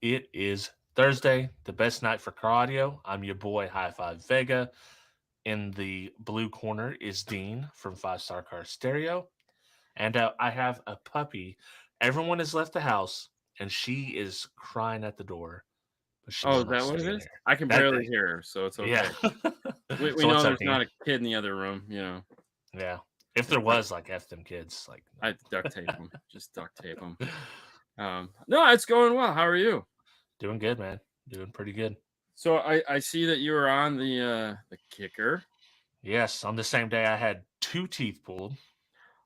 It is Thursday, the best night for car audio. I'm your boy, High Five Vega. In the blue corner is Dean from Five Star Car Stereo. And I have a puppy. Everyone has left the house, and she is crying at the door, but she Oh, will is not that what stay it in is? there. I can That, barely hear her, so it's yeah. okay. We So know what's up, there's Dean? not a kid in the other room, you know. Yeah. If there was, like, F them kids. Like, I duct tape them, just duct tape them. No, it's going well. How are you? doing good, man. Doing pretty good. So I see that you were on the kicker. Yes, on the same day I had two teeth pulled.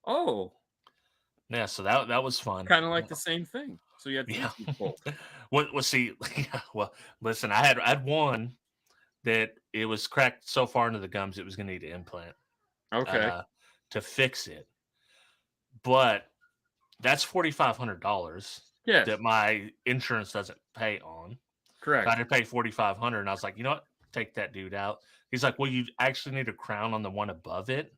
Oh, Yeah, so that was fun. kind of like the same thing. So you had three Yeah. teeth pulled. Well, see, yeah, well, listen, I had one that it was cracked so far into the gums it was gonna need an implant Okay. uh to fix it. But that's $4,500 Yes, that my insurance doesn't pay on. So I correct. had to pay 4,500 and I was like, you know what? Take that dude out. He's like, well, you actually need a crown on the one above it.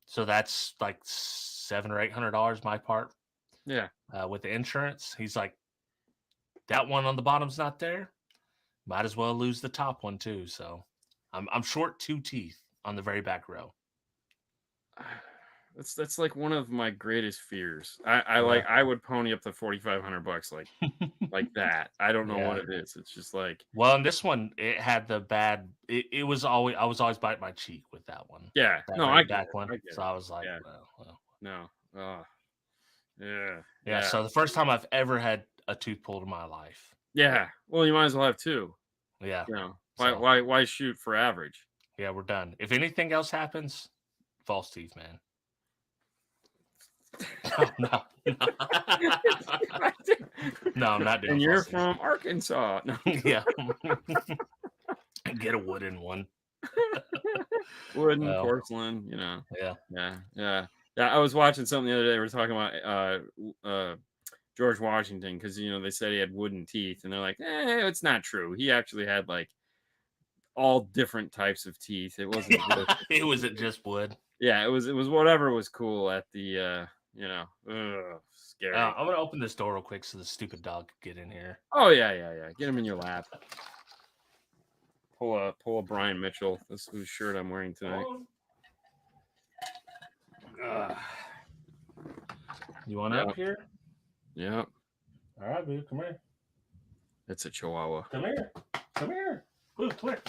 So that's like $700 or $800 my part Yeah. with the insurance. He's like, that one on the bottom's not there. Might as well lose the top one too. So I'm short two teeth on the very back row. That's like one of my greatest fears. I Yeah. like I would pony up the $4,500 like that. I don't know what Yeah. it is. It's just like Well, in this one, it had the bad. It was always I was always biting my cheek with that one, yeah. that No, I very get back it. one. I get So it. I was like, Yeah. well. No. Oh, yeah. Yeah. Yeah. So the first time I've ever had a tooth pulled in my life. Yeah. Well, you might as well have two. Yeah. You know, why So why why shoot for average? yeah, we're done. If anything else happens, false teeth, man. No, no, no. No, I'm not doing And you're false teeth. from Arkansas. No. Yeah. Get a wooden one. Wooden, Oh, porcelain, you know. yeah. Yeah, yeah. Yeah, I was watching something the other day. We are talking about George Washington because they said he had wooden teeth, and they're like, it's not true. He actually had like all different types of teeth. It wasn't just It wasn't just wood. yeah, it was whatever was cool at the scary. I'm gonna open this door real quick so the stupid dog can get in here. Oh yeah, yeah, yeah. Get him in your lap. Pull a Brian Mitchell. This is whose shirt I'm wearing tonight. Ugh. You want Yeah, up here? yeah. All right, boo, come here. It's a Chihuahua. Come here. Come here. Boo, come here.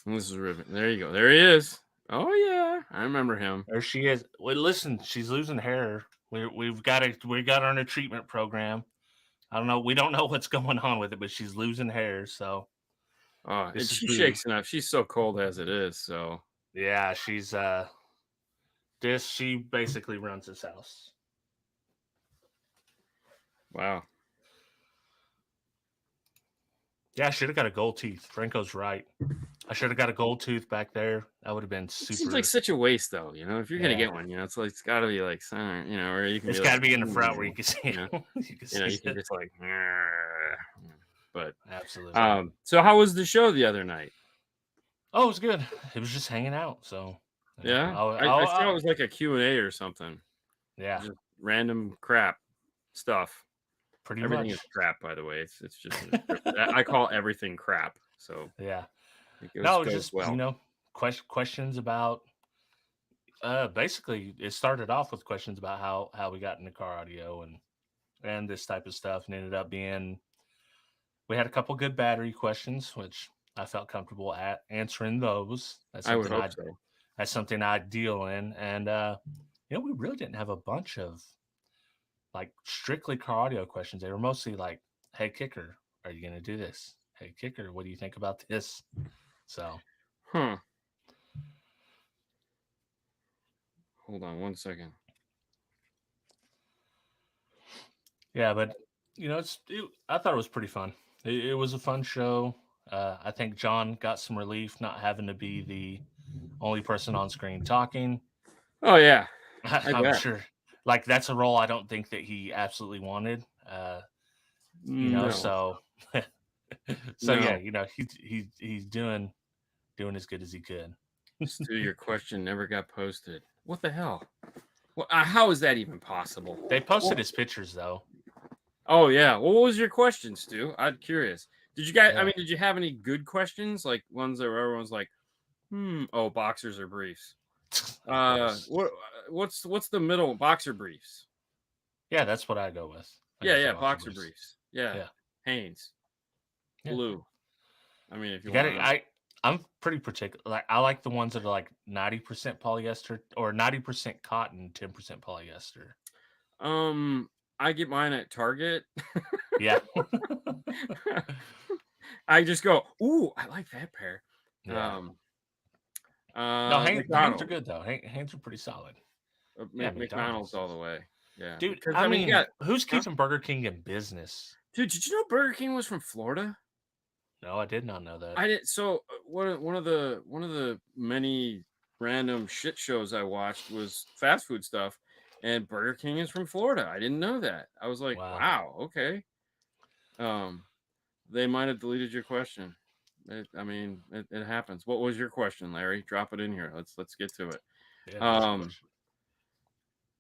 This is Ribbon. There you go. There he is. Oh yeah, I remember him. There she is. Well, listen, she's losing hair. We got her in a treatment program. I don't know. We don't know what's going on with it, but she's losing hair. So Oh, and this is she Boo. shakes enough. She's so cold as it is. So Yeah, she's she basically runs this house. wow. Yeah, I should have got a gold tooth. Franco's right. I should have got a gold tooth back there. That would have been It seems like super. such a waste, though. If you're gonna Yeah, get one, it's like it's got to be like center, or you can it's be got like, to be in the front where you can see you it. know, You can see you can it. just like, but Absolutely. so how was the show the other night? Oh, it was good. It was just hanging out. So, Yeah, I saw it was like a Q&A or something. yeah, Just random crap stuff. pretty Everything is much. crap, by the way. It's just I call everything crap, so Yeah. it goes No, it was goes just well. questions about. Basically, it started off with questions about how we got into car audio and this type of stuff, and ended up being we had a couple good battery questions, which I felt comfortable at answering those. I would hope so. That's something I deal in, and we really didn't have a bunch of like strictly car audio questions. They were mostly like, "Hey kicker, are you going to do this? Hey kicker, what do you think about this?" So, Huh. Hold on one second. yeah, but I thought it was pretty fun. It was a fun show. I think John got some relief not having to be the only person on screen talking. Oh yeah, I I'm bet. sure, like that's a role I don't think that he absolutely wanted. No, So so yeah, no. he's doing as good as he could. Stu, your question never got posted. What the hell? Well, how is that even possible? They posted Well, his pictures though. Oh yeah. Well, what was your question, Stu? I'm curious. Did you guys? I Yeah. mean, did you have any good questions, like ones that where everyone's like, oh, boxers or briefs? Of course. What's the middle? Boxer briefs. Yeah, that's what I go with. I Yeah, go for yeah, boxer boxer briefs. briefs. Yeah, Yeah. Hanes Yeah. blue. I mean, if You you want to gotta know. I'm pretty particular. Like I like the ones that are like 90% polyester or 90% cotton, 10% polyester. Um, I get mine at Target. Yeah. I just go, ooh, I like that pair. Yeah. Um, No, Hanes are McDonald's, good though. Hanes are pretty solid. Yeah, McDonald's McDonald's. all the way. Yeah, Dude, because I I mean, you mean, got, who's huh? keeping Burger King in business? Dude, did you know Burger King was from Florida? No, I did not know that. I did. So one of the many random shit shows I watched was fast food stuff, and Burger King is from Florida. I didn't know that. I was like, Wow. wow, okay. Um, they might have deleted your question. I mean, it happens. What was your question, Larry? Drop it in here. Let's get to it. Yeah, what's your Um, question?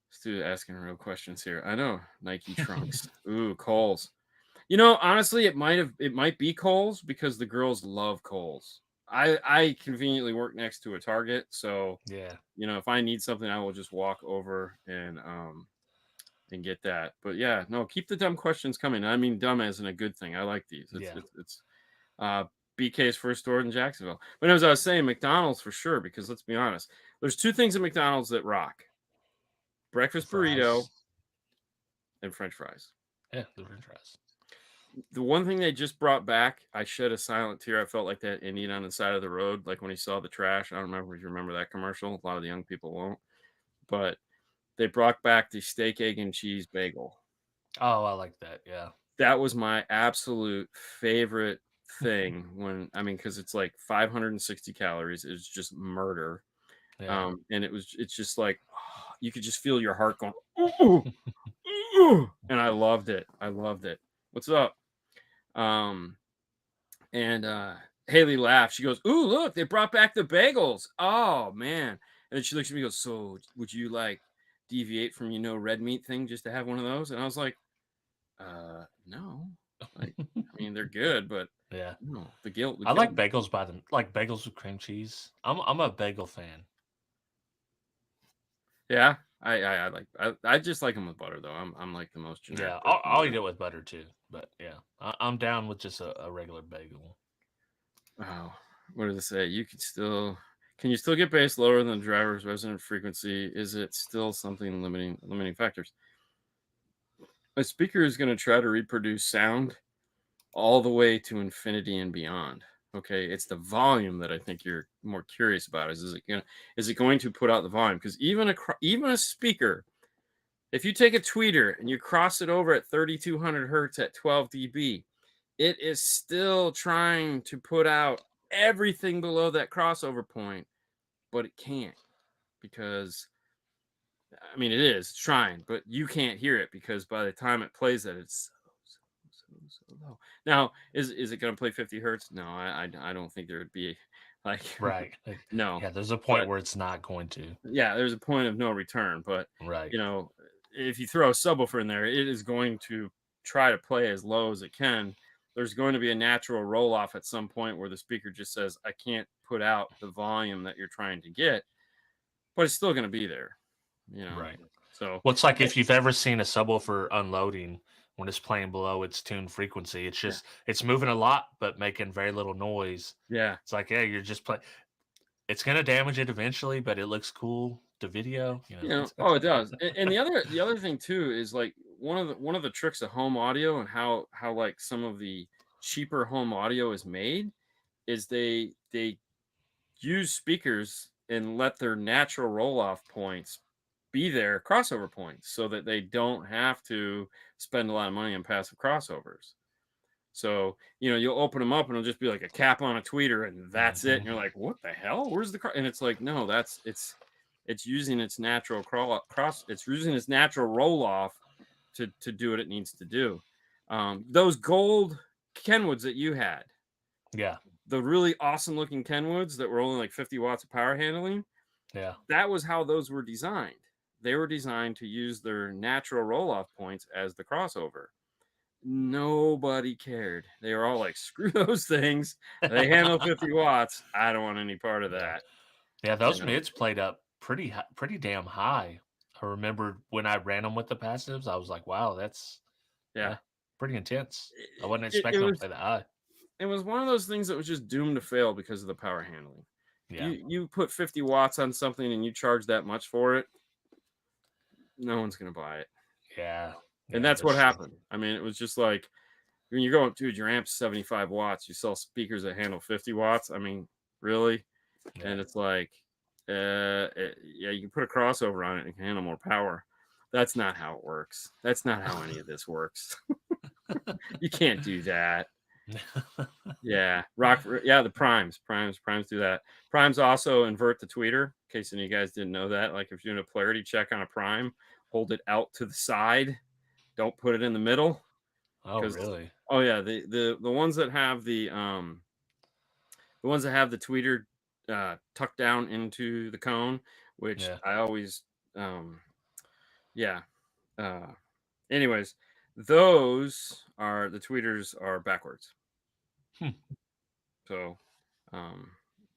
Stu asking real questions here. I know Nike trunks. Ooh, Kohl's. You know, honestly, it might be Kohl's because the girls love Kohl's. I conveniently work next to a Target, so Yeah. if I need something, I will just walk over and get that. But yeah, no, keep the dumb questions coming. I mean, dumb as in a good thing. I like these. Yeah. It's uh BK's first store in Jacksonville. But as I was saying, McDonald's for sure, because let's be honest, there's two things at McDonald's that rock: breakfast burrito Fries. and French fries. Yeah, the french fries. The one thing they just brought back, I shed a silent tear. I felt like that Indian on the side of the road, like when he saw the trash. I don't remember if you remember that commercial. A lot of the young people won't. But they brought back the steak, egg, and cheese bagel. Oh, I like that. Yeah. That was my absolute favorite thing because it's like 560 calories. It's just murder. Yeah. And it's just like you could just feel your heart going, ooh, ooh, and I loved it. I loved it. What's up? Um, And Haley laughed. She goes, "Ooh, look, they brought back the bagels. Oh man!" And then she looks at me and goes, "So, would you like deviate from red meat thing just to have one of those?" And I was like, no. Like, I mean, they're good, but Yeah. no, the I guilt." like bagels by them, like bagels with cream cheese. I'm a bagel fan. Yeah, I just like them with butter though. I'm like the most generic Yeah, person I'll eat ever. it with butter too. But yeah, I'm down with just a regular bagel. Oh, what does it say? Can you still get bass lower than the driver's resonant frequency? Is it still something limiting factors? A speaker is going to try to reproduce sound all the way to infinity and beyond. Okay, it's the volume that I think you're more curious about. Is it going to put out the volume? Because even a speaker, if you take a tweeter and you cross it over at 3200 hertz at 12 dB, it is still trying to put out everything below that crossover point, but it can't because I mean, it's trying, but you can't hear it because by the time it plays that, it's so low. Now, is it going to play 50 hertz? No, I don't think there would be like Right. no, Yeah, there's a point but where it's not going to. yeah, there's a point of no return. But Right. you know, if you throw a subwoofer in there, it is going to try to play as low as it can. There's going to be a natural roll off at some point where the speaker just says, "I can't put out the volume that you're trying to get," but it's still going to be there. You know, Right. so. Well, it's like if you've ever seen a subwoofer unloading when it's playing below its tuned frequency, Yeah, it's moving a lot but making very little noise. yeah. It's like, yeah, you're just playing. It's gonna damage it eventually, but it looks cool to video. Oh, it does. And the other thing too is like one of the tricks of home audio and how like some of the cheaper home audio is made is they use speakers and let their natural roll off points be their crossover points so that they don't have to spend a lot of money on passive crossovers. So, you'll open them up and it'll just be like a cap on a tweeter and that's it. And Mhm. you're like, what the hell? Where's and it's like, no, it's using its natural it's using its natural roll off to do what it needs to do. Those gold Kenwoods that you had, Yeah, the really awesome looking Kenwoods that were only like 50 watts of power handling, yeah, that was how those were designed. They were designed to use their natural roll off points as the crossover. nobody cared. They were all like, "Screw those things. They handle 50 watts. I don't want any part of Yeah. that." Yeah, You those know? mids played up pretty damn high. I remember when I ran them with the passives, I was like, "Wow, that's Yeah. yeah, pretty intense." I wasn't It expecting them to was play that high. it was one of those things that was just doomed to fail because of the power handling. Yeah, You put 50 watts on something and you charge that much for it, no one's gonna buy it. yeah, And yeah, that's that's what true. happened. I mean, it was just like when you're going, dude, your amp's 75 watts. You sell speakers that handle 50 watts. I mean, really? Yeah, And it's like, yeah, you can put a crossover on it and it can handle more power. That's not how it works. That's not how any of this works. You can't do that. Yeah, yeah, the primes do that. Primes also invert the tweeter. In case any of you guys didn't know that, like if you're doing a polarity check on a prime, hold it out to the side. Don't put it in the middle oh, because, really? oh yeah, the ones that have the ones that have the tweeter tucked down into the cone, which Yeah. I always, yeah. Uh, anyways, those are the tweeters are backwards. Hmm. So, um,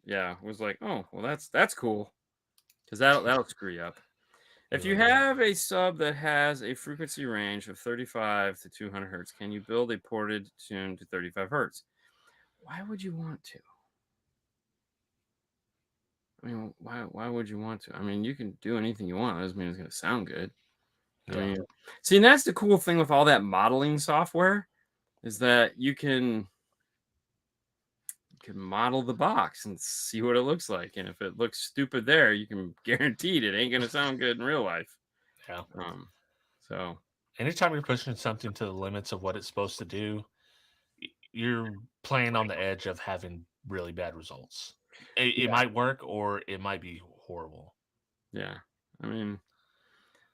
yeah, was like, oh, well, that's cool because that'll screw you up. If you Really? have a sub that has a frequency range of 35 to 200 hertz, can you build a ported tune to 35 hertz? Why would you want to? I mean, why would you want to? I mean, you can do anything you want. That doesn't mean it's going to sound good. I Yeah. mean, see, and that's the cool thing with all that modeling software is that you can model the box and see what it looks like. And if it looks stupid there, you can guarantee it ain't going to sound good in real life. Yeah. Um, so Anytime you're pushing something to the limits of what it's supposed to do, you're playing on the edge of having really bad results. It yeah, might work or it might be horrible. yeah. I mean,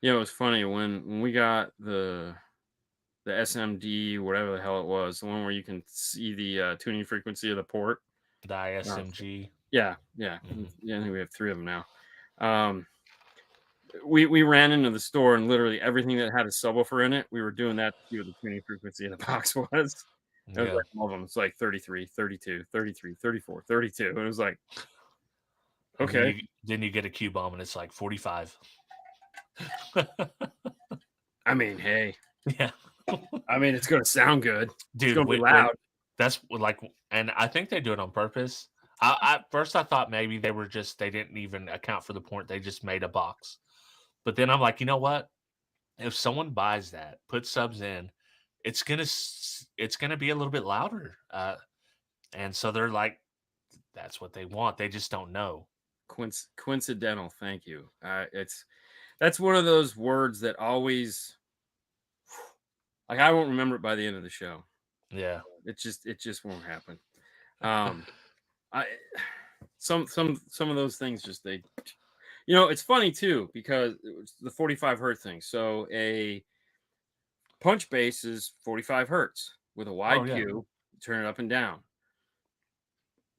it was funny when we got the SMD, whatever the hell it was, the one where you can see the tuning frequency of the port. The Uh, ISMG. yeah, yeah, Mhm. yeah. I think we have three of them now. Um, we ran into the store and literally everything that had a subwoofer in it, we were doing that to see what the tuning frequency of the box was. It was Yeah. like all of them. It's like 33, 32, 33, 34, 32. And it was like, And then okay. you get a Q bomb and it's like 45. I mean, hey, Yeah. I mean, it's going to sound good. It's Dude, going to be when loud. that's like, and I think they do it on purpose. I at first I thought maybe they didn't even account for the point. They just made a box. But then I'm like, you know what? If someone buys that, puts subs in, it's gonna be a little bit louder. And so they're like, that's what they want. They just don't know. Coincidental. Thank you. That's one of those words that always, like, I won't remember it by the end of the show. Yeah. It just won't happen. Um, I some of those things just it's funny too because it was the 45 hertz thing. So a punch bass is 45 hertz with a Oh wide yeah. Q, turn it up and down.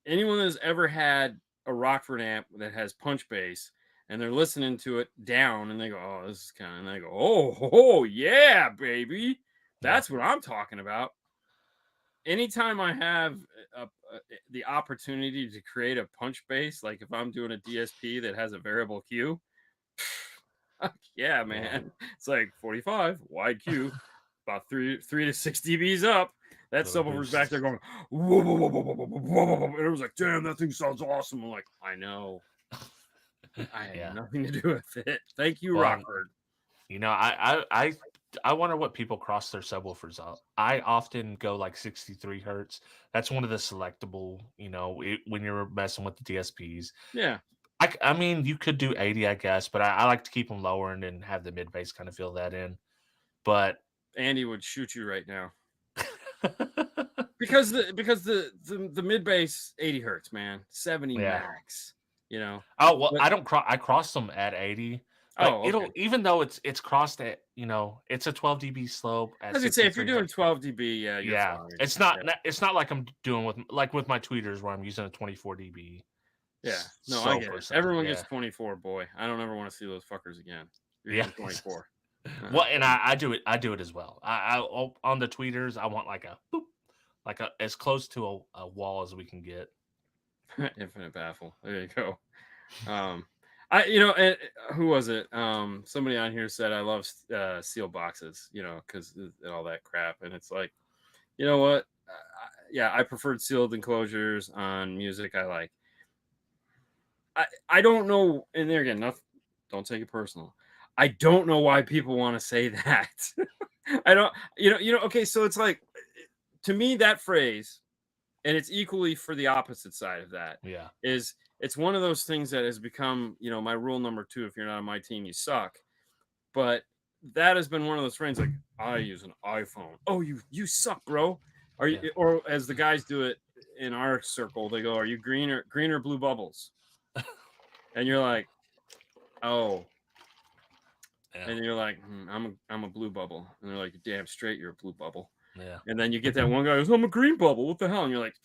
Anyone that's ever had a Rockford amp that has punch bass and they're listening to it down and they go, oh, this is kind of, and they go, oh, yeah, baby. Yeah. That's what I'm talking about. Anytime I have the opportunity to create a punch bass, like if I'm doing a DSP that has a variable Q, yeah, Yeah. man, it's like 45 wide Q, about three to 6 dBs up. That Little subwoofer's back there boost. going, whoa, whoa, whoa, whoa, whoa, whoa, whoa, whoa, whoa. And it was like, damn, that thing sounds awesome. I'm like, I know, I had Yeah. nothing to do with it. Thank you, Well, Rockford. I wonder what people cross their subwoofers out. I often go like 63 hertz. That's one of the selectable, when you're messing with the DSPs. Yeah, I mean, you could do 80, I guess, but I like to keep them lower and then have the mid bass kind of fill that in. But Andy would shoot you right now. Because the mid bass 80 hertz, man, 70 yeah. max, you know. Oh well, But I cross them at 80, but oh, okay. it'll even though it's crossed at it's a 12 dB slope I at was gonna say if you're 63 doing hertz. 12 dB, yeah, you're Yeah, fine. it's not like I'm doing with my tweeters where I'm using a 24 dB Yeah, no, I slope get or it. something. Everyone gets Yeah, 24, boy. I don't ever want to see those fuckers again. You're yeah, getting 24. Well, and I do it. I do it as well. On the tweeters, I want like a boop, like a as close to a wall as we can get. Infinite baffle. There you go. Um, who was it? Somebody on here said I love seal boxes, because all that crap, and it's like, you know what? Yeah, I preferred sealed enclosures on music I like. I don't know, and there again, nothing. Don't take it personal. I don't know why people want to say that. I don't. Okay, so it's like, to me, that phrase, and it's equally for the opposite side of that, Yeah, is it's one of those things that has become, my rule number 2. If you're not on my team, you suck. But that has been one of those friends, like, I use an iPhone. Oh, you suck, bro. Are you? yeah, Or as the guys do it in our circle, they go, "Are you green or blue bubbles?" And you're like, "Oh." yeah, And you're like, I'm a blue bubble. And they're like, "Damn straight, you're a blue bubble." yeah. And then you get that one guy who's, "I'm a green bubble. What the hell?" And you're like,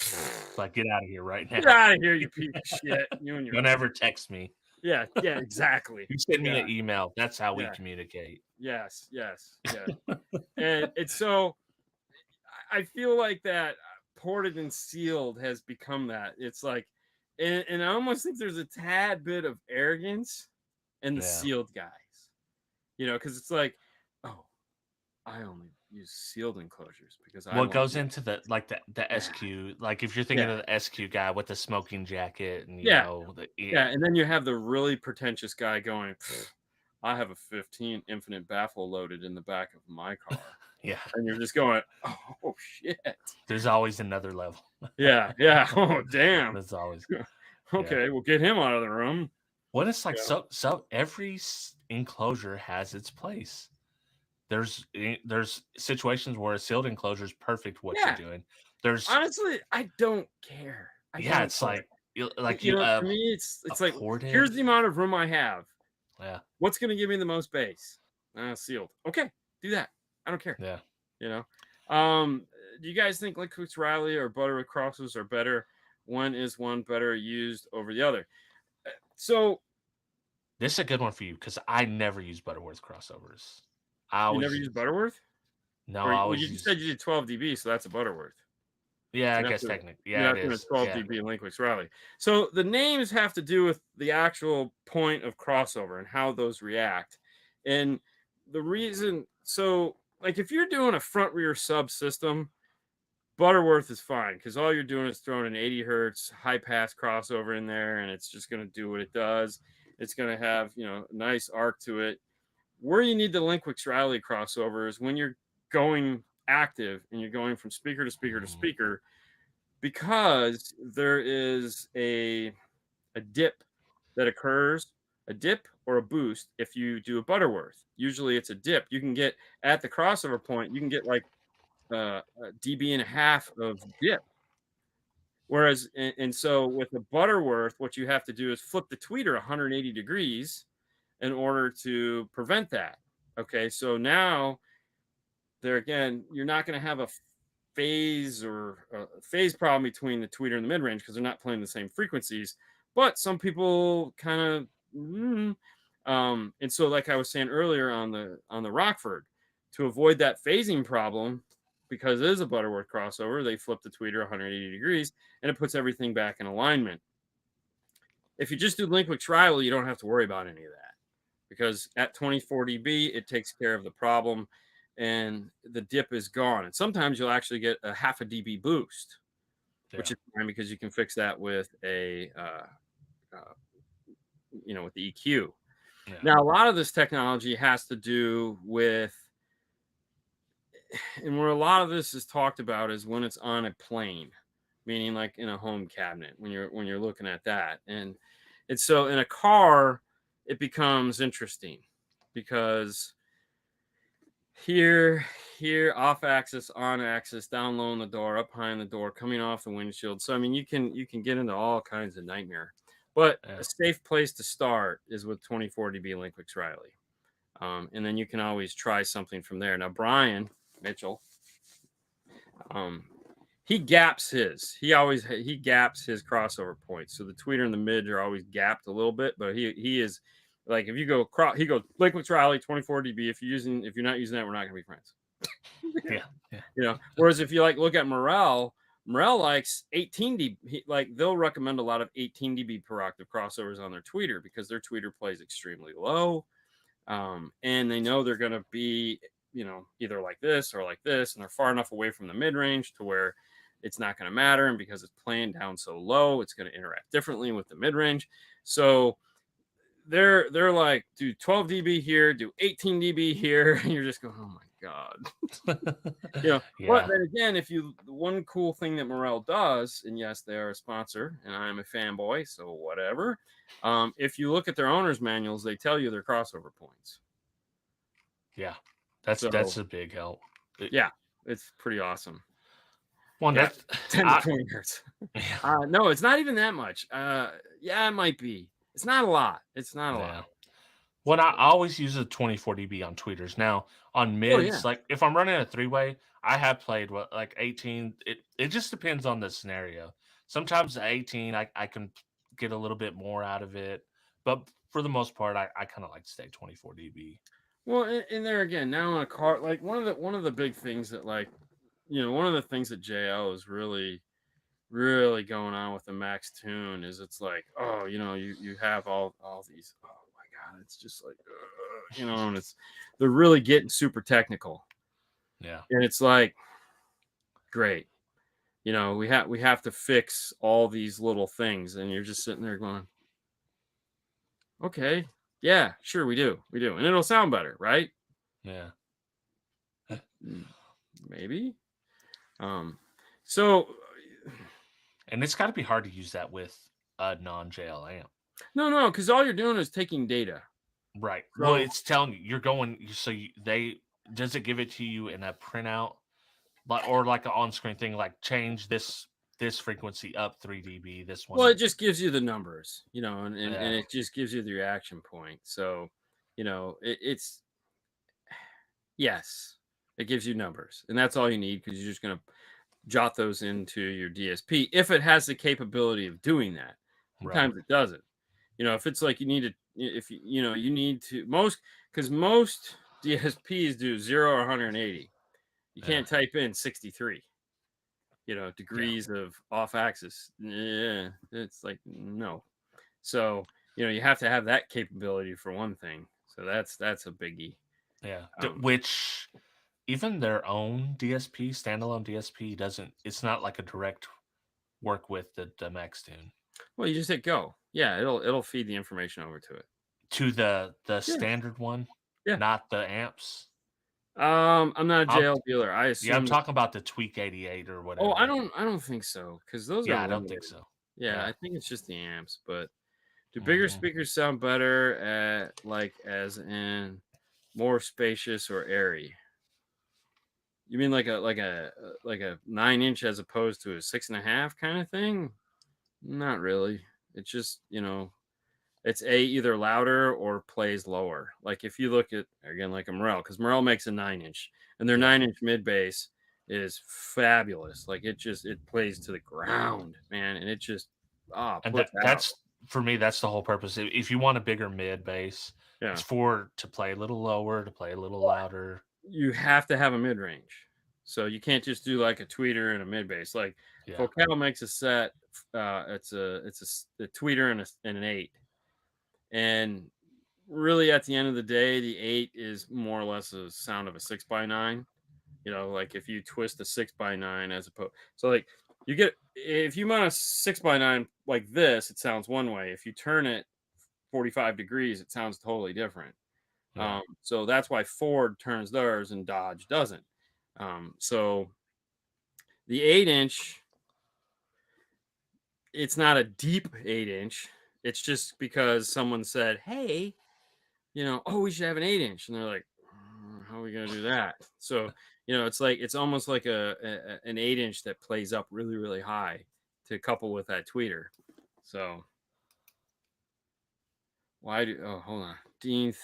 Like, get out of here right "Get now. out of here, you piece of shit." You and your Don't ever text me. Yeah, yeah, exactly. You send me Yeah, an email. That's how we yeah, communicate. yes, yes, yes. And it's so I feel like that ported and sealed has become that. It's like, and I almost think there's a tad bit of arrogance in the Yeah. sealed guys, because it's like, oh, I only use sealed enclosures because I What want goes to. into the Yeah, SQ? Like, if you're thinking yeah, of the SQ guy with the smoking jacket and yeah, yeah, yeah. And then you have the really pretentious guy going, I have a 15 infinite baffle loaded in the back of my car. yeah. And you're just going, oh shit. There's always another level. Yeah, yeah. Oh damn. There's always yeah. Okay, we'll get him out of the room. When it's like Yeah. so every enclosure has its place. There's situations where a sealed enclosure is perfect what you're Yeah. doing. There's Honestly, I don't care. I yeah, don't it's care. like like To me, a it's like, here's ported the amount of room I have. yeah, What's gonna give me the most space? Sealed. Okay, do that. I don't care. yeah. You know. Um, do you guys think Liquid Riley or butter with crosses are better? When is one better used over the other? So This is a good one for you because I never use Butterworth crossovers. I you always never use use Butterworth? no, Or I well, always you just said use you did 12 dB, so that's a Butterworth. yeah, I You're not guess doing technically. you're Yeah, it not doing a is. 12 Yeah. dB in Liquid Riley. So the names have to do with the actual point of crossover and how those react. And the reason, so like if you're doing a front rear sub system, Butterworth is fine because all you're doing is throwing an 80 hertz high pass crossover in there, and it's just going to do what it does. It's going to have a nice arc to it. Where you need the Linkwix Riley crossover is when you're going active and you're going from speaker to speaker to Mm, speaker, because there is a dip that occurs, a dip or a boost if you do a Butterworth. Usually it's a dip. You can get at the crossover point, you can get like a dB and a half of dip. Whereas, and so with a Butterworth, what you have to do is flip the tweeter 180 degrees in order to prevent that. Okay, so now there again, you're not going to have a phase or a phase problem between the tweeter and the mid range because they're not playing the same frequencies. But some people kind of, and so like I was saying earlier on the Rockford, to avoid that phasing problem, because it is a Butterworth crossover, they flip the tweeter 180 degrees and it puts everything back in alignment. If you just do Linkwix Riley, you don't have to worry about any of that because at 24 dB, it takes care of the problem and the dip is gone. And sometimes you'll actually get a half a dB boost, which yeah. is fine because you can fix that with uh, with the EQ. Yeah. Now, a lot of this technology has to do with, and where a lot of this is talked about is when it's on a plane, meaning like in a home cabinet when you're looking at that, and so in a car it becomes interesting because here here off axis, on axis, down low in the door, up high in the door, coming off the windshield. So I mean you can get into all kinds of nightmare, but Yeah. a safe place to start is with 24 dB Linkwix Riley, and then you can always try something from there. Now Brian Mitchell, um, he gaps his. He gaps his crossover points. So the tweeter and the mid are always gapped a little bit, but he is Like if you go he goes Liquid's Rally 24 dB. If you're not using that, we're not gonna be friends. Yeah. Yeah. Whereas if you like look at Morel likes 18 dB. Like they'll recommend a lot of 18 dB per octave crossovers on their tweeter because their tweeter plays extremely low, and they know they're gonna be either like this or like this, and they're far enough away from the mid range to where it's not going to matter, and because it's playing down so low, it's going to interact differently with the mid range. So they're like, do 12 dB here, do 18 dB here, and you're just going, oh my god. But Yeah. then again, one cool thing that Morel does, and yes, they are a sponsor, and I'm a fanboy, so whatever. If you look at their owner's manuals, they tell you their crossover points. Yeah. So That's a big help. yeah, it's pretty awesome. Well, Yeah, that's 10 to 20 hertz. yeah. No, it's not even that much. Yeah, it might be. It's not a lot. It's not a lot. Well, I always use a 24 dB on tweeters. Now on Oh yeah. mids, like if I'm running a 3-way, I have played like 18. It just depends on the scenario. Sometimes 18, I can get a little bit more out of it, but for the most part, I kind of like to stay 24 dB. Well, and there again, now on a car, like one of the big things that one of the things that JL is really really going on with the Max Tune is it's like, oh, you have all these, oh my god, it's just like, and they're really getting super technical, Yeah. and it's like, great, we have to fix all these little things, and you're just sitting there going, okay, yeah, sure, we do, and it'll sound better, right? Yeah. Maybe. So And it's got to be hard to use that with a non-JL amp. no, because all you're doing is taking data. Right. Well, So it's telling you you're going. So does it give it to you in a printout, or like an on-screen thing, like change this frequency up 3 dB. This well, it one. just gives you the numbers, and Yeah. it just gives you the reaction point. So, it's yes, it gives you numbers, and that's all you need because you're just gonna jot those into your DSP if it has the capability of doing that. Right. Sometimes it doesn't. If it's like you need to, if you need to most DSPs do 0 or 180. You Yeah. can't type in 63. Yeah. Degrees of off axis. Yeah, it's like no. So, you have to have that capability for one thing. So that's a biggie. Yeah. Um, Which even their own DSP, standalone DSP, doesn't. It's not like a direct work with the Max Tune well, you just hit go. Yeah, it'll feed the information over to it. to the Yeah, standard one, yeah. not the amps. I'm not a I'm JL dealer. I Yeah. I'm assume. talking about the Tweak 88 or Oh, whatever. I don't think so because those are Yeah, I don't think limited. so. Yeah, Yeah. I think it's just the amps. But do bigger Mhm. speakers sound better as in more spacious or airy? You mean like a 9-inch as opposed to a 6.5 kind of thing? Not really. It's just it's either louder or plays lower. Like if you look at again like a Morel, because Morel makes a 9-inch, and their Yeah. 9-inch mid bass is fabulous. Like it plays to the ground, man, and it just And puts out. that's for me, that's the whole purpose. If you want a bigger mid bass, it's Yeah, to play a little lower, to play a little louder. you have to have a mid range. So you can't just do like a tweeter and a mid bass. Like Yeah. Focal makes a set. A tweeter and an 8, and really at the end of the day, the 8 is more or less a sound of a 6x9. Like if you twist a 6x9 as opposed, so like if you mount a 6x9 like this, it sounds one way. If you turn it 45 degrees, it sounds totally different. Yeah. So that's why Ford turns theirs and Dodge doesn't. So the 8-inch, it's not a deep 8-inch. It's just because someone said, hey, oh, we should have an 8-inch. And they're like, how are we going to do that? So, it's almost like an 8-inch that plays up really, really high to couple with that tweeter. So, hold on. Dean,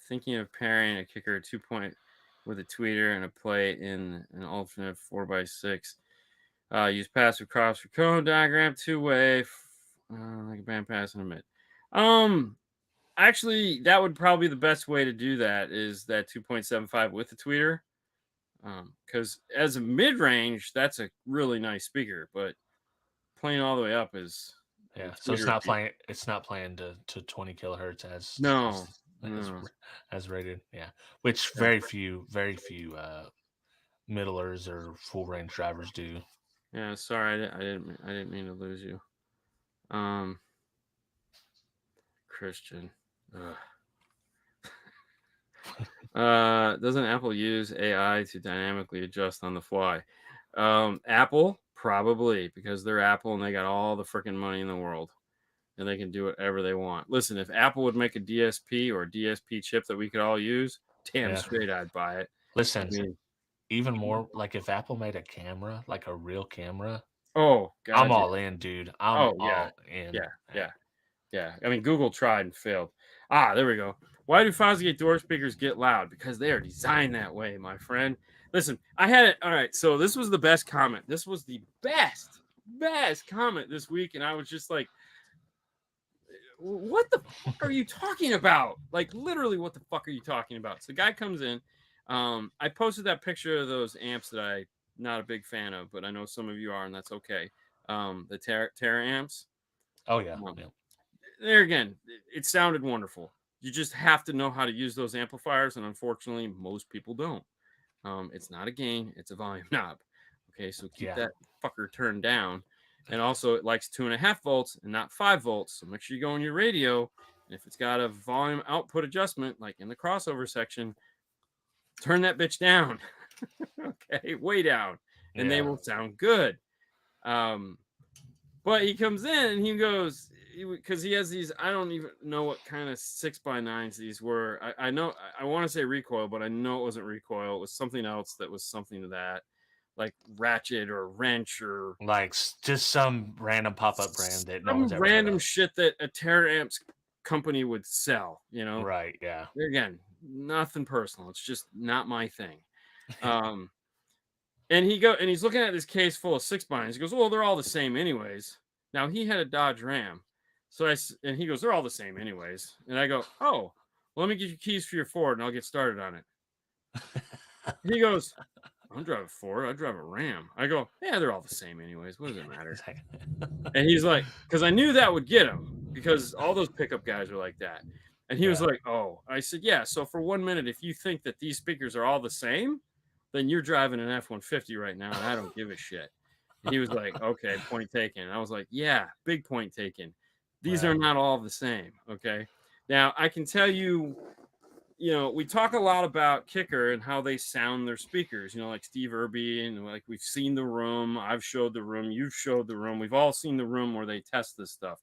thinking of pairing a kicker 2-point with a tweeter and a play in an alternate 4x6. Use passive cross for cone diagram, 2-way, like a band pass in a mid. Actually, that would probably be the best way to do that is that 2.75 with the tweeter. Because as a mid range, that's a really nice speaker, but playing all the way up is the Yeah, so it's tweeter. not playing. It's not playing to 20 kilohertz No, as no, as rated. Yeah, which yeah, very few middlers or full range drivers do. yeah. Sorry, I didn't mean to lose you. Um, Christian. Ugh. Doesn't Apple use AI to dynamically adjust on the fly? Apple probably because they're Apple and they got all the freaking money in the world and they can do whatever they want. Listen, if Apple would make a DSP or a DSP chip that we could all use, damn Yeah, straight I'd buy it. I listen, mean, even more like if Apple made a camera, like a real camera, oh I'm god, yeah. all in, dude. I'm Oh yeah, all in. yeah, yeah. Yeah, I mean, Google tried and failed. Ah, there we go. Why do Fosgate door speakers get loud? Because they are designed that way, my friend. Listen, I had it. All right, so this was the best comment. This was the best comment this week, and I was just like, "What the fuck are you talking about? Like, literally, what the fuck are you talking about?" So, the guy comes in. I posted that picture of those amps that I not a big fan of, but I know some of you are, and that's okay. The Terra amps. Oh yeah, Um, yeah, there again, it sounded wonderful. You just have to know how to use those amplifiers, and unfortunately, most people don't. It's not a gain; it's a volume knob. Okay, so keep yeah. that fucker turned down. And also, it likes 2.5 volts and not 5 volts. So make sure you go in your radio, and if it's got a volume output adjustment, like in the crossover section, turn that bitch down. Okay, way down, and they Yeah. will sound good. Um, But he comes in and he goes, because he has these, I don't even know what kind of 6x9s these were. I know, I want to say recoil, but I know it wasn't recoil. It was something else that was something to that, like ratchet or wrench or Like just some random pop up brand that no one's some ever heard random of. shit that a Terramps company would sell, you know? Right. Yeah. Again, nothing personal. It's just not my thing. Um, and he's looking at this case full of 6x9s. He goes, "Well, they're all the same anyways." Now he had a Dodge Ram, and he goes, "They're all the same anyways." And I go, "Oh, well, let me get you keys for your Ford, and I'll get started on it." And he goes, "I don't drive a Ford. I drive a Ram." I go, "Yeah, they're all the same anyways. What does it matter?" And he's like, "Because I knew that would get him because all those pickup guys are like that." And he was Yeah. like, "Oh," I said, "Yeah. So for 1 minute, if you think that these speakers are all the same, then you're driving an F-150 right now, and I don't give a shit." And he was like, "Okay, point taken." And I was like, "Yeah, big point taken. These are Yeah. not all the same." Okay. Now I can tell you, we talk a lot about Kicker and how they sound their speakers, like Steve Irby, and like we've seen the room. I've showed the room. You've showed the room. We've all seen the room where they test this stuff.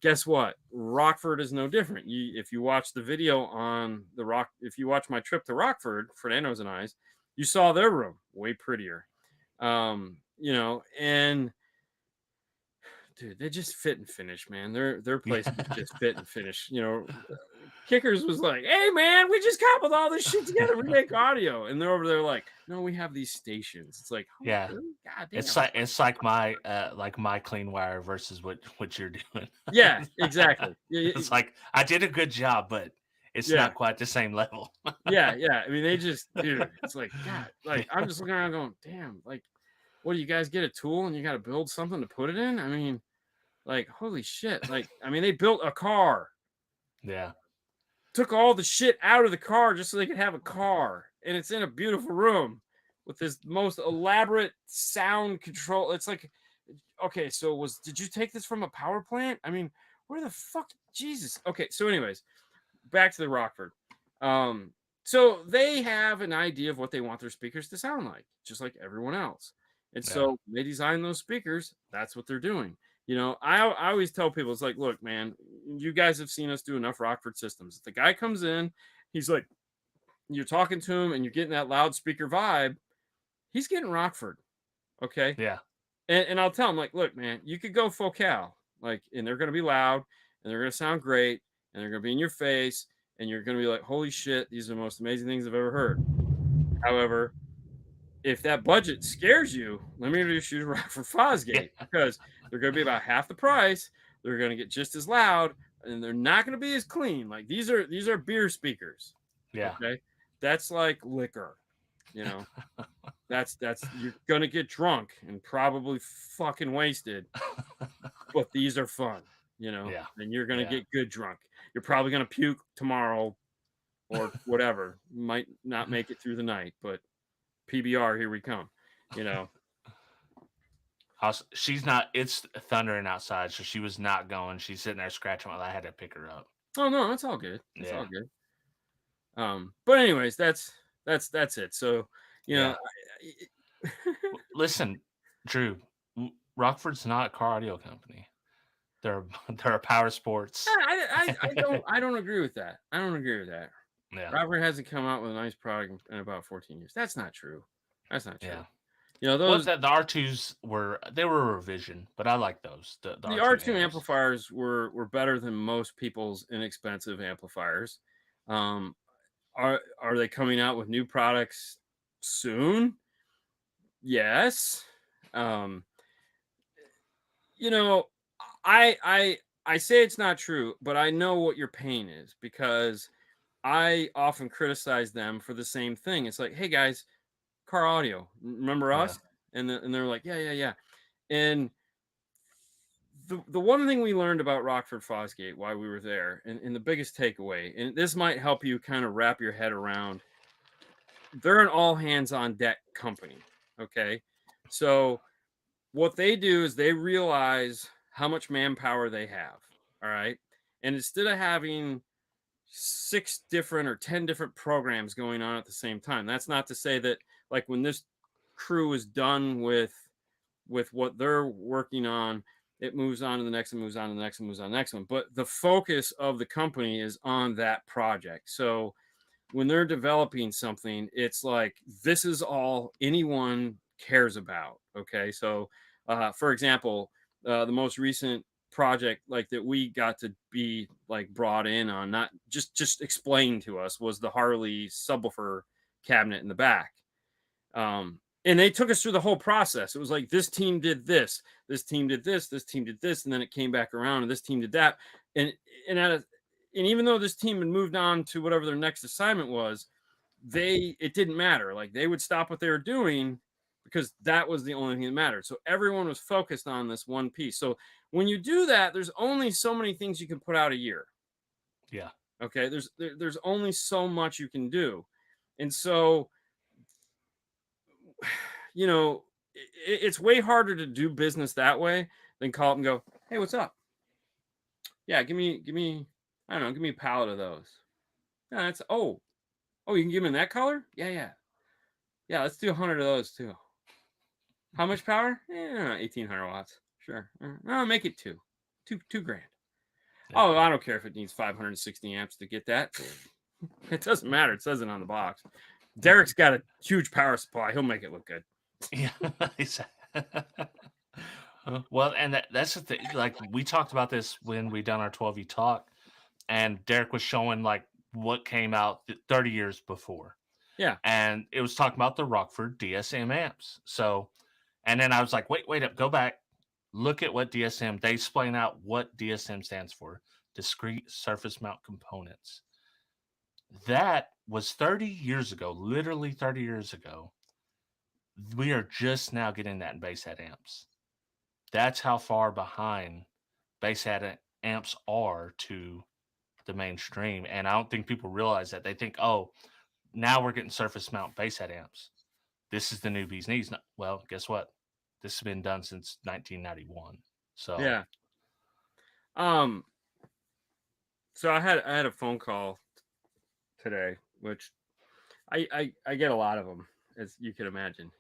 Guess what? Rockford is no different. If you watch the video on if you watch my trip to Rockford, Fernando's and I's, you saw their room way prettier. And dude, they just fit and finish, man. Their place was just fit and finish. Kickers was like, "Hey, man, we just cobbled all this shit together. We make audio," and they're over there like, "No, we have these stations." It's like, "Oh, Yeah. really? God It's damn." like my clean wire versus what you're doing. Yeah, exactly. It's like I did a good job, but it's Yeah, not quite the same level. yeah, yeah. I mean, they just, dude. It's like, God, like I'm just looking around going, "Damn, like, what do you guys get a tool and you got to build something to put it in?" I mean, like, holy shit! Like, I mean, they built a car, Yeah. took all the shit out of the car just so they could have a car, and it's in a beautiful room with this most elaborate sound control. It's like, okay, so did you take this from a power plant? I mean, where the fuck, Jesus? Okay, so anyways, back to the Rockford. So they have an idea of what they want their speakers to sound like, just like everyone else. And Yeah. so they design those speakers. That's what they're doing. I always tell people, it's like, look, man, you guys have seen us do enough Rockford systems. If the guy comes in, he's like, you're talking to him and you're getting that loudspeaker vibe, he's getting Rockford. Okay. Yeah. And I'll tell him, like, look, man, you could go Focal, like, and they're going to be loud and they're going to sound great and they're going to be in your face and you're going to be like, holy shit, these are the most amazing things I've ever heard. However, if that budget scares you, let me introduce you to Rockford Yeah. Fosgate because they're going to be about half the price. They're going to get just as loud. and they're not going to be as clean. Like these are beer speakers. Yeah. Okay, that's like liquor. You know, that's you're gonna get drunk and probably fucking wasted, but these are fun. You know, Yeah. and you're gonna Yeah. get good drunk. You're probably gonna puke tomorrow or whatever. Might not make it through the night, but PBR, here we come. You know, Also, she's not. It's thundering outside, so she was not going. She's sitting there scratching while I had to pick her up. oh no, that's all good. That's all Yeah. good. But anyways, that's it. So, you know, Yeah. Listen, Drew, Rockford's not a car audio company. They're they're a power sports. I don't agree with that. I don't agree with that. Yeah. Robert hasn't come out with a nice product in about 14 years. That's not true. That's not true. Yeah. You know, Well, those the R2s were they were a revision, but I like those. The the R2 R2 amps. amplifiers were better than most people's inexpensive amplifiers. Um, are they coming out with new products soon? Yes. Um, you know, I say it's not true, but I know what your pain is because I often criticize them for the same thing. It's like, hey guys, car audio, remember Yeah. us? And they're like, yeah, yeah, yeah. And the one thing we learned about Rockford Fosgate while we were there, and the biggest takeaway, and this might help you kind of wrap your head around, they're an all hands on deck company. Okay. So what they do is they realize how much manpower they have. All right. And instead of having 6 different or 10 different programs going on at the same time, that's not to say that like when this crew is done with what they're working on, it moves on to the next and moves on to the next and moves on to the next one. But the focus of the company is on that project. So when they're developing something, it's like this is all anyone cares about. Okay, so for example, the most recent project like that we got to be like brought in on, not just explained to us, was the Harley subwoofer cabinet in the back. And they took us through the whole process. It was like this team did this team did this team did this, and then it came back around, and this team did that. And and at a, and even though this team had moved on to whatever their next assignment was, it didn't matter. Like they would stop what they were doing because that was the only thing that mattered. So everyone was focused on this one piece. So when you do that, there's only so many things you can put out a year. Yeah. Okay, there's only so much you can do, and so you know, it's way harder to do business that way than call up and go, "Hey, what's up? Yeah, give me, I don't know, give me a pallet of those." Yeah, that's oh, you can give me in that color? Yeah, yeah, yeah. Let's do 100 of those too. How much power? 1800 watts. Sure. No, make it two grand. Yeah. Oh, I don't care if it needs 560 amps to get that. It doesn't matter. It says it on the box. Derek's got a huge power supply. He'll make it look good. Yeah. Well, and that's the thing. Like we talked about this when we done our 12E talk, and Derek was showing like what came out 30 years before, Yeah. and it was talking about the Rockford DSM amps. So, and then I was like, wait up, go back, look at what DSM. They explain out what DSM stands for: discrete surface mount components. That was 30 years ago, literally 30 years ago. We are just now getting that in bass head amps. That's how far behind bass head amps are to the mainstream. And I don't think people realize that. They think, oh, now we're getting surface mount bass head amps. This is the new bee's knees. No, well, guess what? This has been done since 1991. So, Yeah. Um. So I had a phone call today, which I get a lot of them, as you can imagine.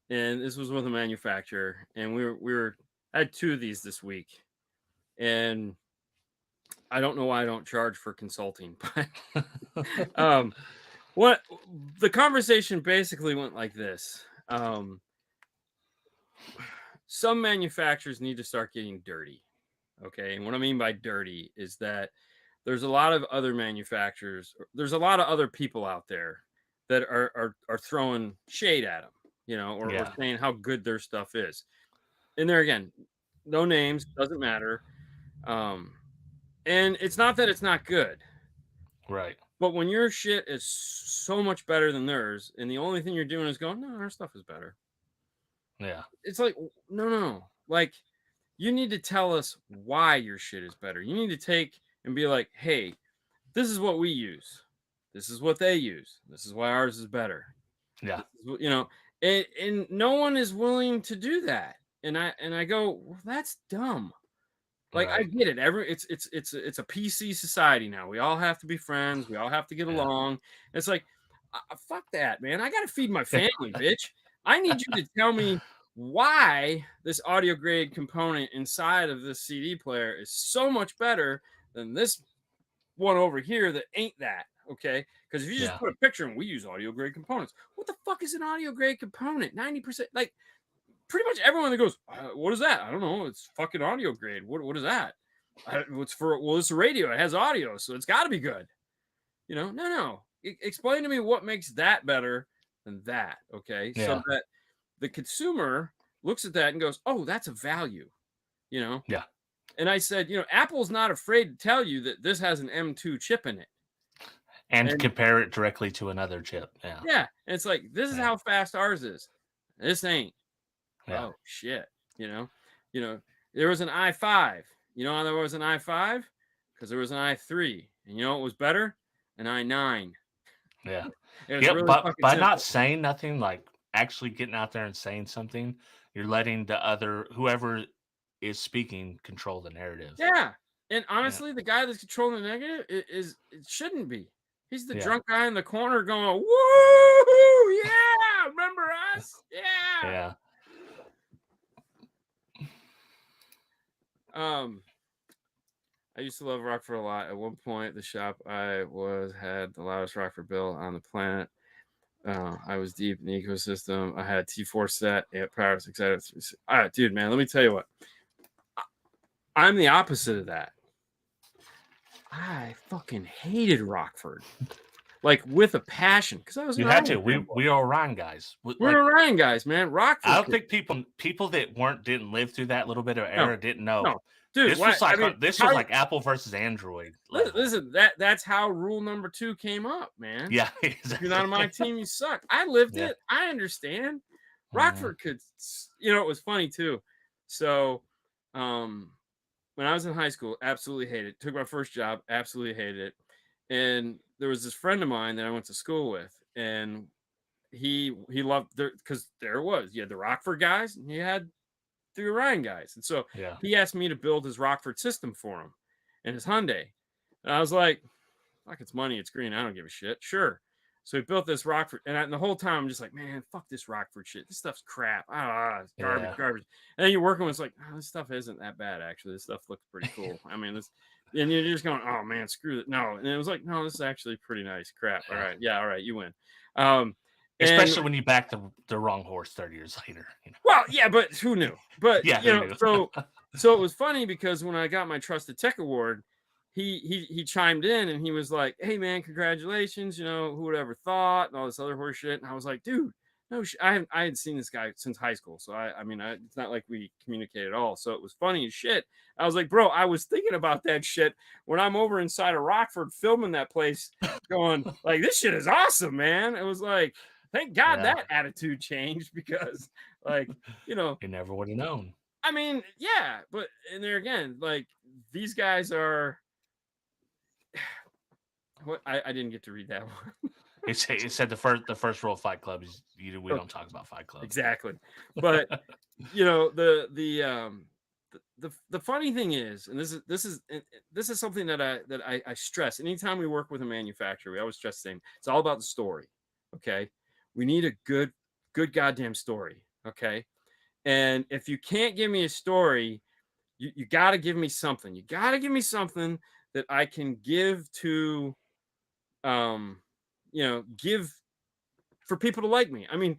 And this was with a manufacturer, and I had 2 of these this week, and I don't know why I don't charge for consulting, but um, what the conversation basically went like this. Some manufacturers need to start getting dirty. Okay. And what I mean by dirty is that there's a lot of other manufacturers, there's a lot of other people out there that are throwing shade at them, you know, or yeah, saying how good their stuff is. And there again, no names, doesn't matter. Um, And it's not that it's not good, Right. but when your shit is so much better than theirs, and the only thing you're doing is going, no, our stuff is better. Yeah. It's like, no. Like, you need to tell us why your shit is better. You need to take and be like, hey, this is what we use. This is what they use. This is why ours is better. Yeah. And no one is willing to do that. And I go, well, that's dumb. Like, I Right. get it. It's a PC society now. We all have to be friends. We all have to get Yeah. along. It's like, fuck that, man. I got to feed my family, bitch. I need you to tell me why this audio grade component inside of this CD player is so much better than this one over here that ain't that. Okay. Because if you just Yeah. put a picture and we use audio grade components, what the fuck is an audio grade component? 90%, like, pretty much everyone that goes, what is that? I don't know. It's fucking audio grade. What is that? It's for, well, it's a radio. It has audio, so it's got to be good. No. Explain to me what makes that better than that. Okay. So Yeah. that the consumer looks at that and goes, oh, that's a value, you know? Yeah. And I said, Apple's not afraid to tell you that this has an M2 chip in it. And And compare it directly to another chip. Yeah. yeah, and it's like, this is Yeah. how fast ours is. This ain't. Yeah. Oh shit. There was an i5. You know how there was an i5? Because there was an i3. And you know what was better? An i9. Yeah. It was Yep. really But fucking by not simple. saying nothing, like actually getting out there and saying something, you're letting the other whoever is speaking control the narrative. Yeah. And Yeah. honestly, the guy that's controlling the negative it shouldn't be. He's the Yeah. drunk guy in the corner going, woo, yeah, remember us? Yeah. Yeah. I used to love Rockford a lot. At one point, the shop I was had the loudest Rockford bill on the planet. I was deep in the ecosystem. I had T4 set, amp power, excited. All right, dude, man, let me tell you what. I'm the opposite of that. I fucking hated Rockford, like with a passion, because I was You an had Iron to. fanboy. We are Orion guys. We're Like Orion guys, man. Rockford. I don't think people that didn't live through that little bit of No, era didn't know. no, dude. This was like this was how, like Apple versus Android level. listen, that's how rule number 2 came up, man. Yeah. If you're not on my Exactly. team, you suck. I lived Yeah. it. I understand. Mhm. Rockford could, it was funny too. So, when I was in high school, absolutely hated it. Took my first job, absolutely hated it. And there was this friend of mine that I went to school with, and he loved there because there it was. You had the Rockford guys, and you had the Orion guys. And so Yeah. he asked me to build his Rockford system for him and his Hyundai. And I was like, fuck, it's money, it's green. I don't give a shit. Sure. So he built this Rockford, and the whole time I'm just like, man, fuck this Rockford shit. This stuff's crap. It's garbage, Yeah. garbage. And then you're working with, it's like, this stuff isn't that bad actually. This stuff looks pretty cool. I mean, and you're just going, oh man, screw it. No, and it was like, no, this is actually pretty nice. Crap. All Yeah. right, yeah, all right, you win. And Especially when you back the wrong horse 30 years later. well, yeah, but who knew? But Yeah, who knew? so it was funny because when I got my Trusted Tech Award, he chimed in and he was like, "Hey man, congratulations! Who would ever thought?" And all this other horse shit. And I was like, "Dude, no, I had seen this guy since high school, so I mean, it's not like we communicate at all. So it was funny as shit. I was like, bro, I was thinking about that shit when I'm over inside of Rockford filming that place, going like, this shit is awesome, man. It was like, thank God Yeah. that attitude changed because, like, You never would have known. I mean, yeah, but and there again, like these guys are. What I didn't get to read that one. It said the first rule of Fight Club is we don't talk about Fight Club. Exactly, but the funny thing is, and this is something that I stress. Anytime we work with a manufacturer, we always stress the same. It's all about the story. Okay, we need a good goddamn story. Okay, and if you can't give me a story, you got to give me something. You got to give me something that I can give to, give for people to like me. I mean,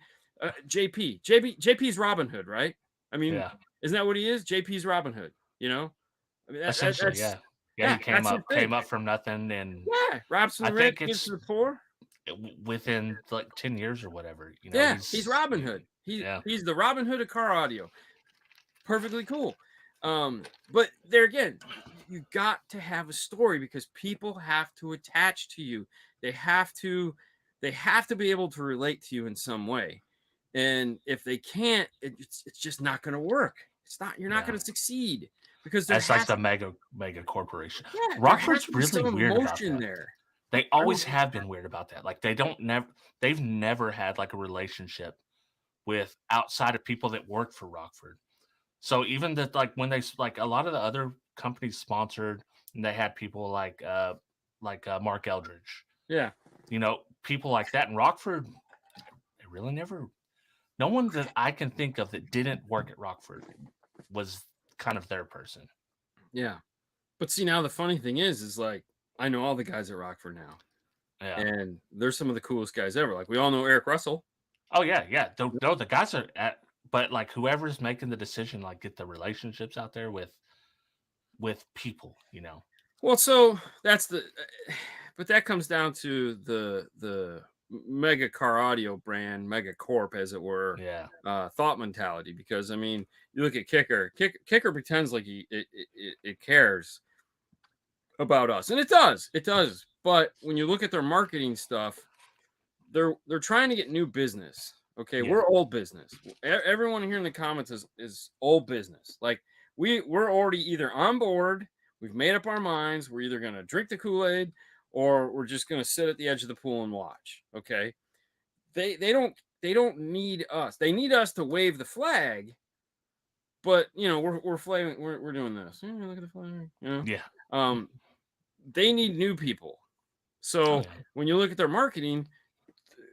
JP's Robin Hood, right? I mean, Yeah. isn't that what he is? JP's Robin Hood. I mean, Essentially, that's yeah. He that's his thing. came up from nothing, and Robs from I the think rich, gives it's to the poor. within like 10 years or whatever. He's Robin Hood. He's the Robin Hood of car audio. Perfectly cool. But there again, you got to have a story because people have to attach to you. They have to be able to relate to you in some way. And if they can't, it's just not going to work. You're not Yeah. going to succeed because That's like the mega corporation. there has Rockford's to be really some weird about emotion that. there. They I don't always have been weird about that. Like they've never had like a relationship with outside of people that work for Rockford. So even that, like when like a lot of the other companies sponsored, and they had people like Mark Eldridge, Yeah. people like that in Rockford. They really never. No one that I can think of that didn't work at Rockford was kind of their person. Yeah. But see, now the funny thing is like I know all the guys at Rockford now, Yeah. and they're some of the coolest guys ever. Like we all know Eric Russell. Oh yeah, yeah. No, the guys are at, but like whoever's making the decision, like get the relationships out there with people. Well, so that's but that comes down to the mega car audio brand, mega corp, as it were, Yeah. thought mentality. Because I mean, you look at Kicker pretends like it cares about us, and it does. But when you look at their marketing stuff, they're trying to get new business. Okay, Yeah. we're old business. Everyone here in the comments is old business. Like we're already either on board, we've made up our minds, we're either gonna drink the Kool-Aid or we're just gonna sit at the edge of the pool and watch. Okay. They don't need us. They need us to wave the flag, but we're flaming, we're doing this. Yeah, look at the flag, Yeah. Um they need new people. Oh So yeah. when you look at their marketing,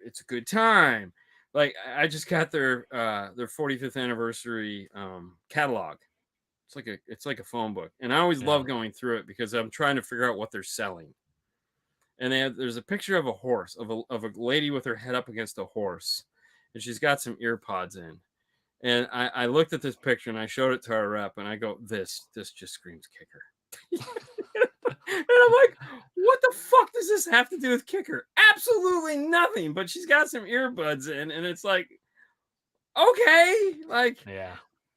it's a good time. Like I just got their 45th anniversary catalog. It's like a phone book, and I always Yeah. love going through it because I'm trying to figure out what they're selling. And there's a picture of a horse of a lady with her head up against a horse, and she's got some ear pods in. And I looked at this picture and I showed it to our rep, and I go, this just screams Kicker. And I'm like, what the fuck does this have to do with Kicker? Absolutely nothing. But she's got some earbuds in, and it's like, okay, like Yeah.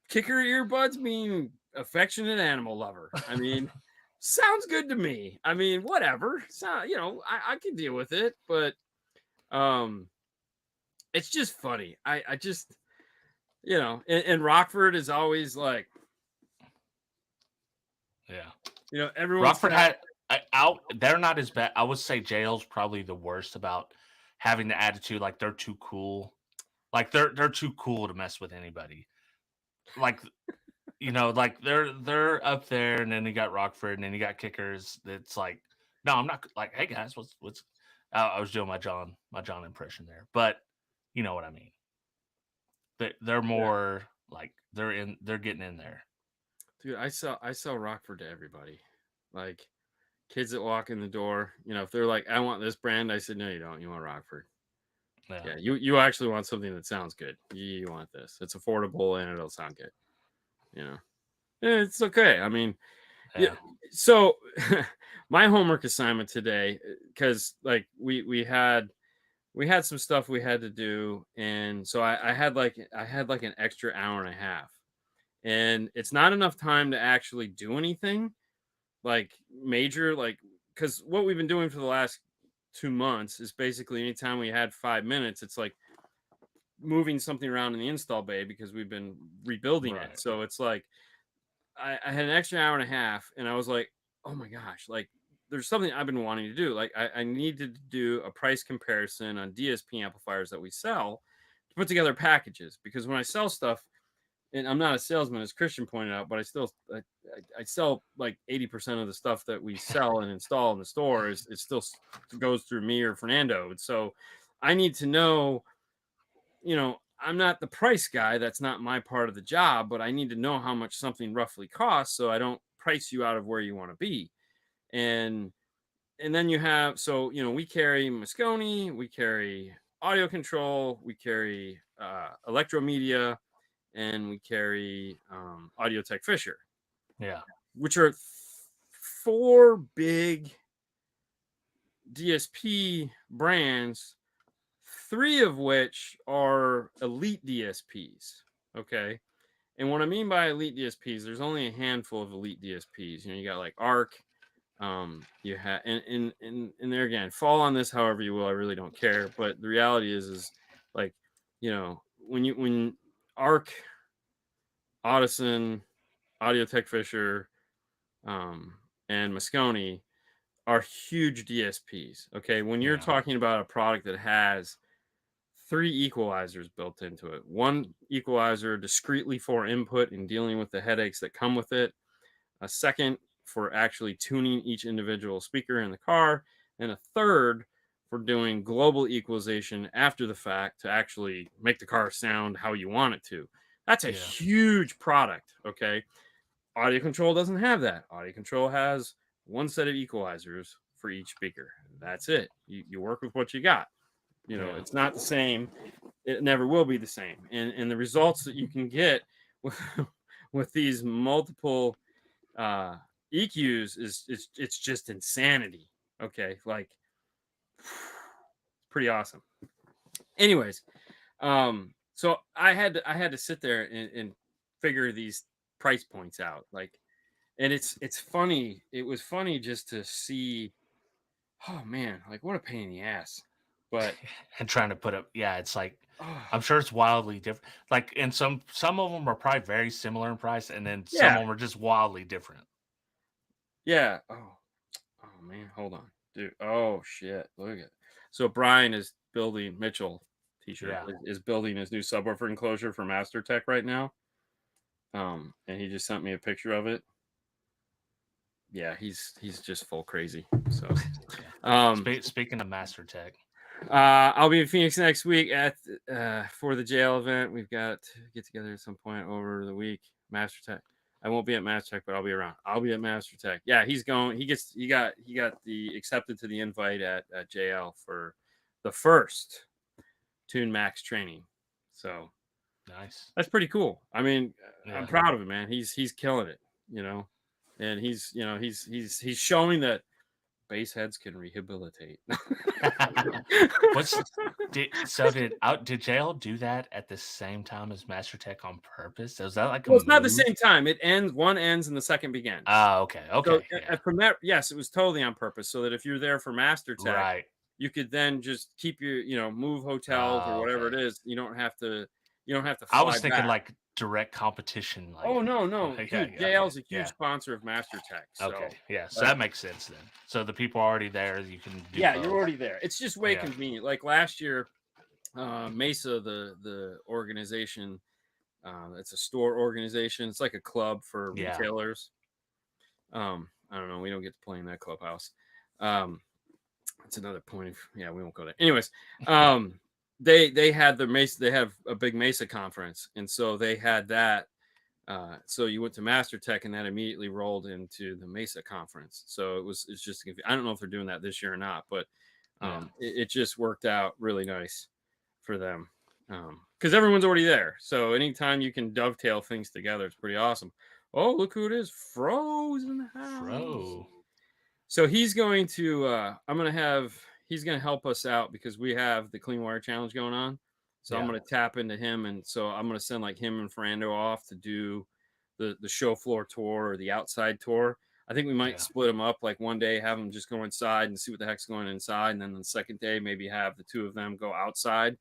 Kicker earbuds mean affectionate animal lover. I mean, sounds good to me. I mean, whatever. So, I can deal with it, but um, it's just funny. I just, and Rockford is always like, Yeah. everyone's Rockford got. had out. They're not as bad. I would say jail's probably the worst about having the attitude like they're too cool. Like they're too cool to mess with anybody. Like like they're up there, and then you got Rockford, and then you got Kickers. That's like, no, I'm not like, hey guys, what's? I was doing my John impression there, but you know what I mean. They're more like they're getting in there. Dude, I sell Rockford to everybody. Like kids that walk in the door, if they're like, I want this brand, I said, no, you don't. You want Rockford. Yeah, Yeah, you actually want something that sounds good. You want this. It's affordable and it'll sound good. You know. It's okay. I mean, yeah. yeah, So my homework assignment today, because like we had some stuff we had to do, and so I had like an extra hour and a half, and it's not enough time to actually do anything like major, like because what we've been doing for the last 2 months is basically anytime we had 5 minutes, it's like moving something around in the install bay because we've been rebuilding it. right, So it's like I had an extra hour and a half, and I was like, oh my gosh, like there's something I've been wanting to do. Like I needed to do a price comparison on DSP amplifiers that we sell to put together packages because when I sell stuff, and I'm not a salesman, as Christian pointed out, but I sell like 80% of the stuff that we sell and install in the store is it still goes through me or Fernando. And so I need to know, I'm not the price guy. That's not my part of the job, but I need to know how much something roughly costs so I don't price you out of where you want to be. And then you have, so, we carry Moscone, we carry audio control, we carry Electromedia, and we carry Audio Tech Fisher, yeah, which are four big DSP brands, three of which are elite DSPs. Okay. And what I mean by elite DSPs, there's only a handful of elite DSPs. You got like Arc. You have and there again, fall on this however you will. I really don't care. But the reality is like, when Arc, Audison, Audio Tech Fisher, and Moscone are huge DSPs. Okay, when you're Yeah. talking about a product that has 3 equalizers built into it, one equalizer discreetly for input and dealing with the headaches that come with it, a second for actually tuning each individual speaker in the car, and a third for doing global equalization after the fact to actually make the car sound how you want it to. That's a Yeah. huge product. Okay, audio control doesn't have that. Audio control has one set of equalizers for each speaker. That's it. You work with what you got. Yeah. It's not the same. It never will be the same. And the results that you can get with with these multiple uh EQs is it's just insanity. Okay, like pretty awesome. Anyways, so I had to sit there and figure these price points out. Like, and it's funny. It was funny just to see. Oh man, like what a pain in the ass. But And trying to put up, yeah, it's like oh, I'm sure it's wildly different. Like, and some of them are probably very similar in price, and then some yeah, of them are just wildly different. yeah. Oh man, hold on, dude. Oh shit, look at. So Brian is building Mitchell T-shirt Yeah. is building his new subwoofer enclosure for Master Tech right now. And he just sent me a picture of it. Yeah, he's just full crazy. So, Yeah. um, Speaking of Master Tech, I'll be in Phoenix next week at for the jail event. We've got to get together at some point over the week. Master Tech. I won't be at Master Tech, but I'll be around. I'll be at Master Tech. Yeah, he's going. He got the accepted to the invite at JL for the first Tune Max training. So nice. that's pretty cool. I mean, I'm Yeah. proud of him, man. He's killing it, and he's showing that bass heads can rehabilitate. What's did JL do that at the same time as Master Tech on purpose? Was that like a Well, it's not the move? same time. It ends. One ends and the second begins. Oh, okay. So Okay. Yeah. from that, yes, it was totally on purpose. So that if you're there for Master Tech, Right. you could then just keep your, move hotels or whatever it Okay. is. You don't have to I fly was thinking back. like direct competition, like Oh no, no, yeah, dude. yeah, JL okay, is a huge yeah, sponsor of Master Tech. okay, So yeah. So like, that makes sense then. So the people already there, you can do yeah, you're both. already there. It's just way Yeah, convenient. Like last year, Mesa, the organization, it's a store organization. It's like a club for yeah, retailers. I don't know. We don't get to play in that clubhouse. Um, it's another point of, yeah, we won't go there. Anyways, they had the Mesa. They have a big Mesa conference, and so they had that. So you went to Master Tech, and that immediately rolled into the Mesa conference. So it's just I don't know if they're doing that this year or not, but yeah. it just worked out really nice for them because everyone's already there. So anytime you can dovetail things together, it's pretty awesome. Oh, look who it is! Froze in the house. Fro. So he's going to. He's going to help us out because we have the Clean Wire Challenge going on. So I'm Yeah, going to tap into him, and so I'm going to send like him and Ferrando off to do the show floor tour or the outside tour. I think we might yeah, split them up. Like one day, have them just go inside and see what the heck's going inside, and then the second day, maybe have the two of them go outside.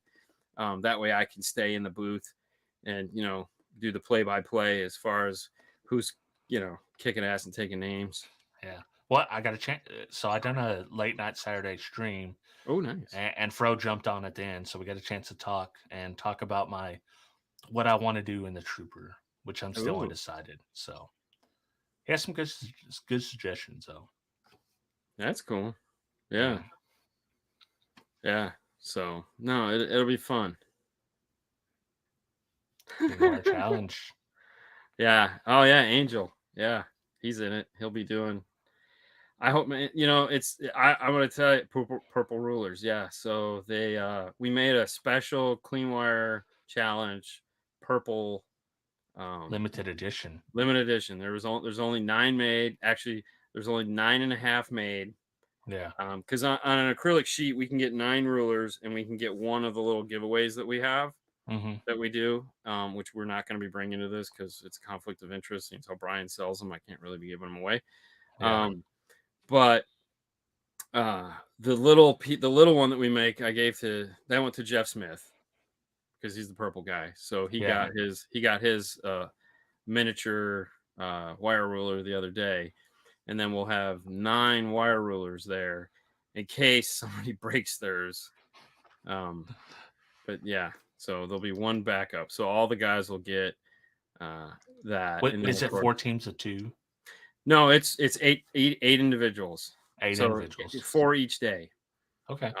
That way, I can stay in the booth and do the play-by-play as far as who's kicking ass and taking names. yeah. Well, I got a chance. So I done a late night Saturday stream, Oh, nice. and Fro jumped on at the end, so we got a chance to talk about what I want to do in the Trooper, which I'm still Oh, undecided. So he has some good suggestions though. that's cool. Yeah, Yeah, yeah. So no, it'll be fun. Clean Wire Challenge. Yeah. Oh yeah, Angel. Yeah, he's in it. He'll be doing. I hope, man. It's. I'm gonna tell you, purple rulers. Yeah. So we made a special Clean Wire Challenge, purple, um, Limited edition. limited edition. There's only 9 made. Actually, there's only 9.5 made. Yeah. Because on an acrylic sheet we can get 9 rulers and we can get one of the little giveaways that we have. Hmm. that we do, which we're not going to be bringing to this because it's a conflict of interest. Until Brian sells them, I can't really be giving them away. Yeah. But the little one that we make, that went to Jeff Smith because he's the purple guy. So Yeah. he got his miniature wire ruler the other day, and then we'll have 9 wire rulers there in case somebody breaks theirs. But yeah, so there'll be one backup. So all the guys will get that, What and then is of it? course, 4 teams of 2, no, it's eight individuals. 8 So individuals. 4 each day. Okay.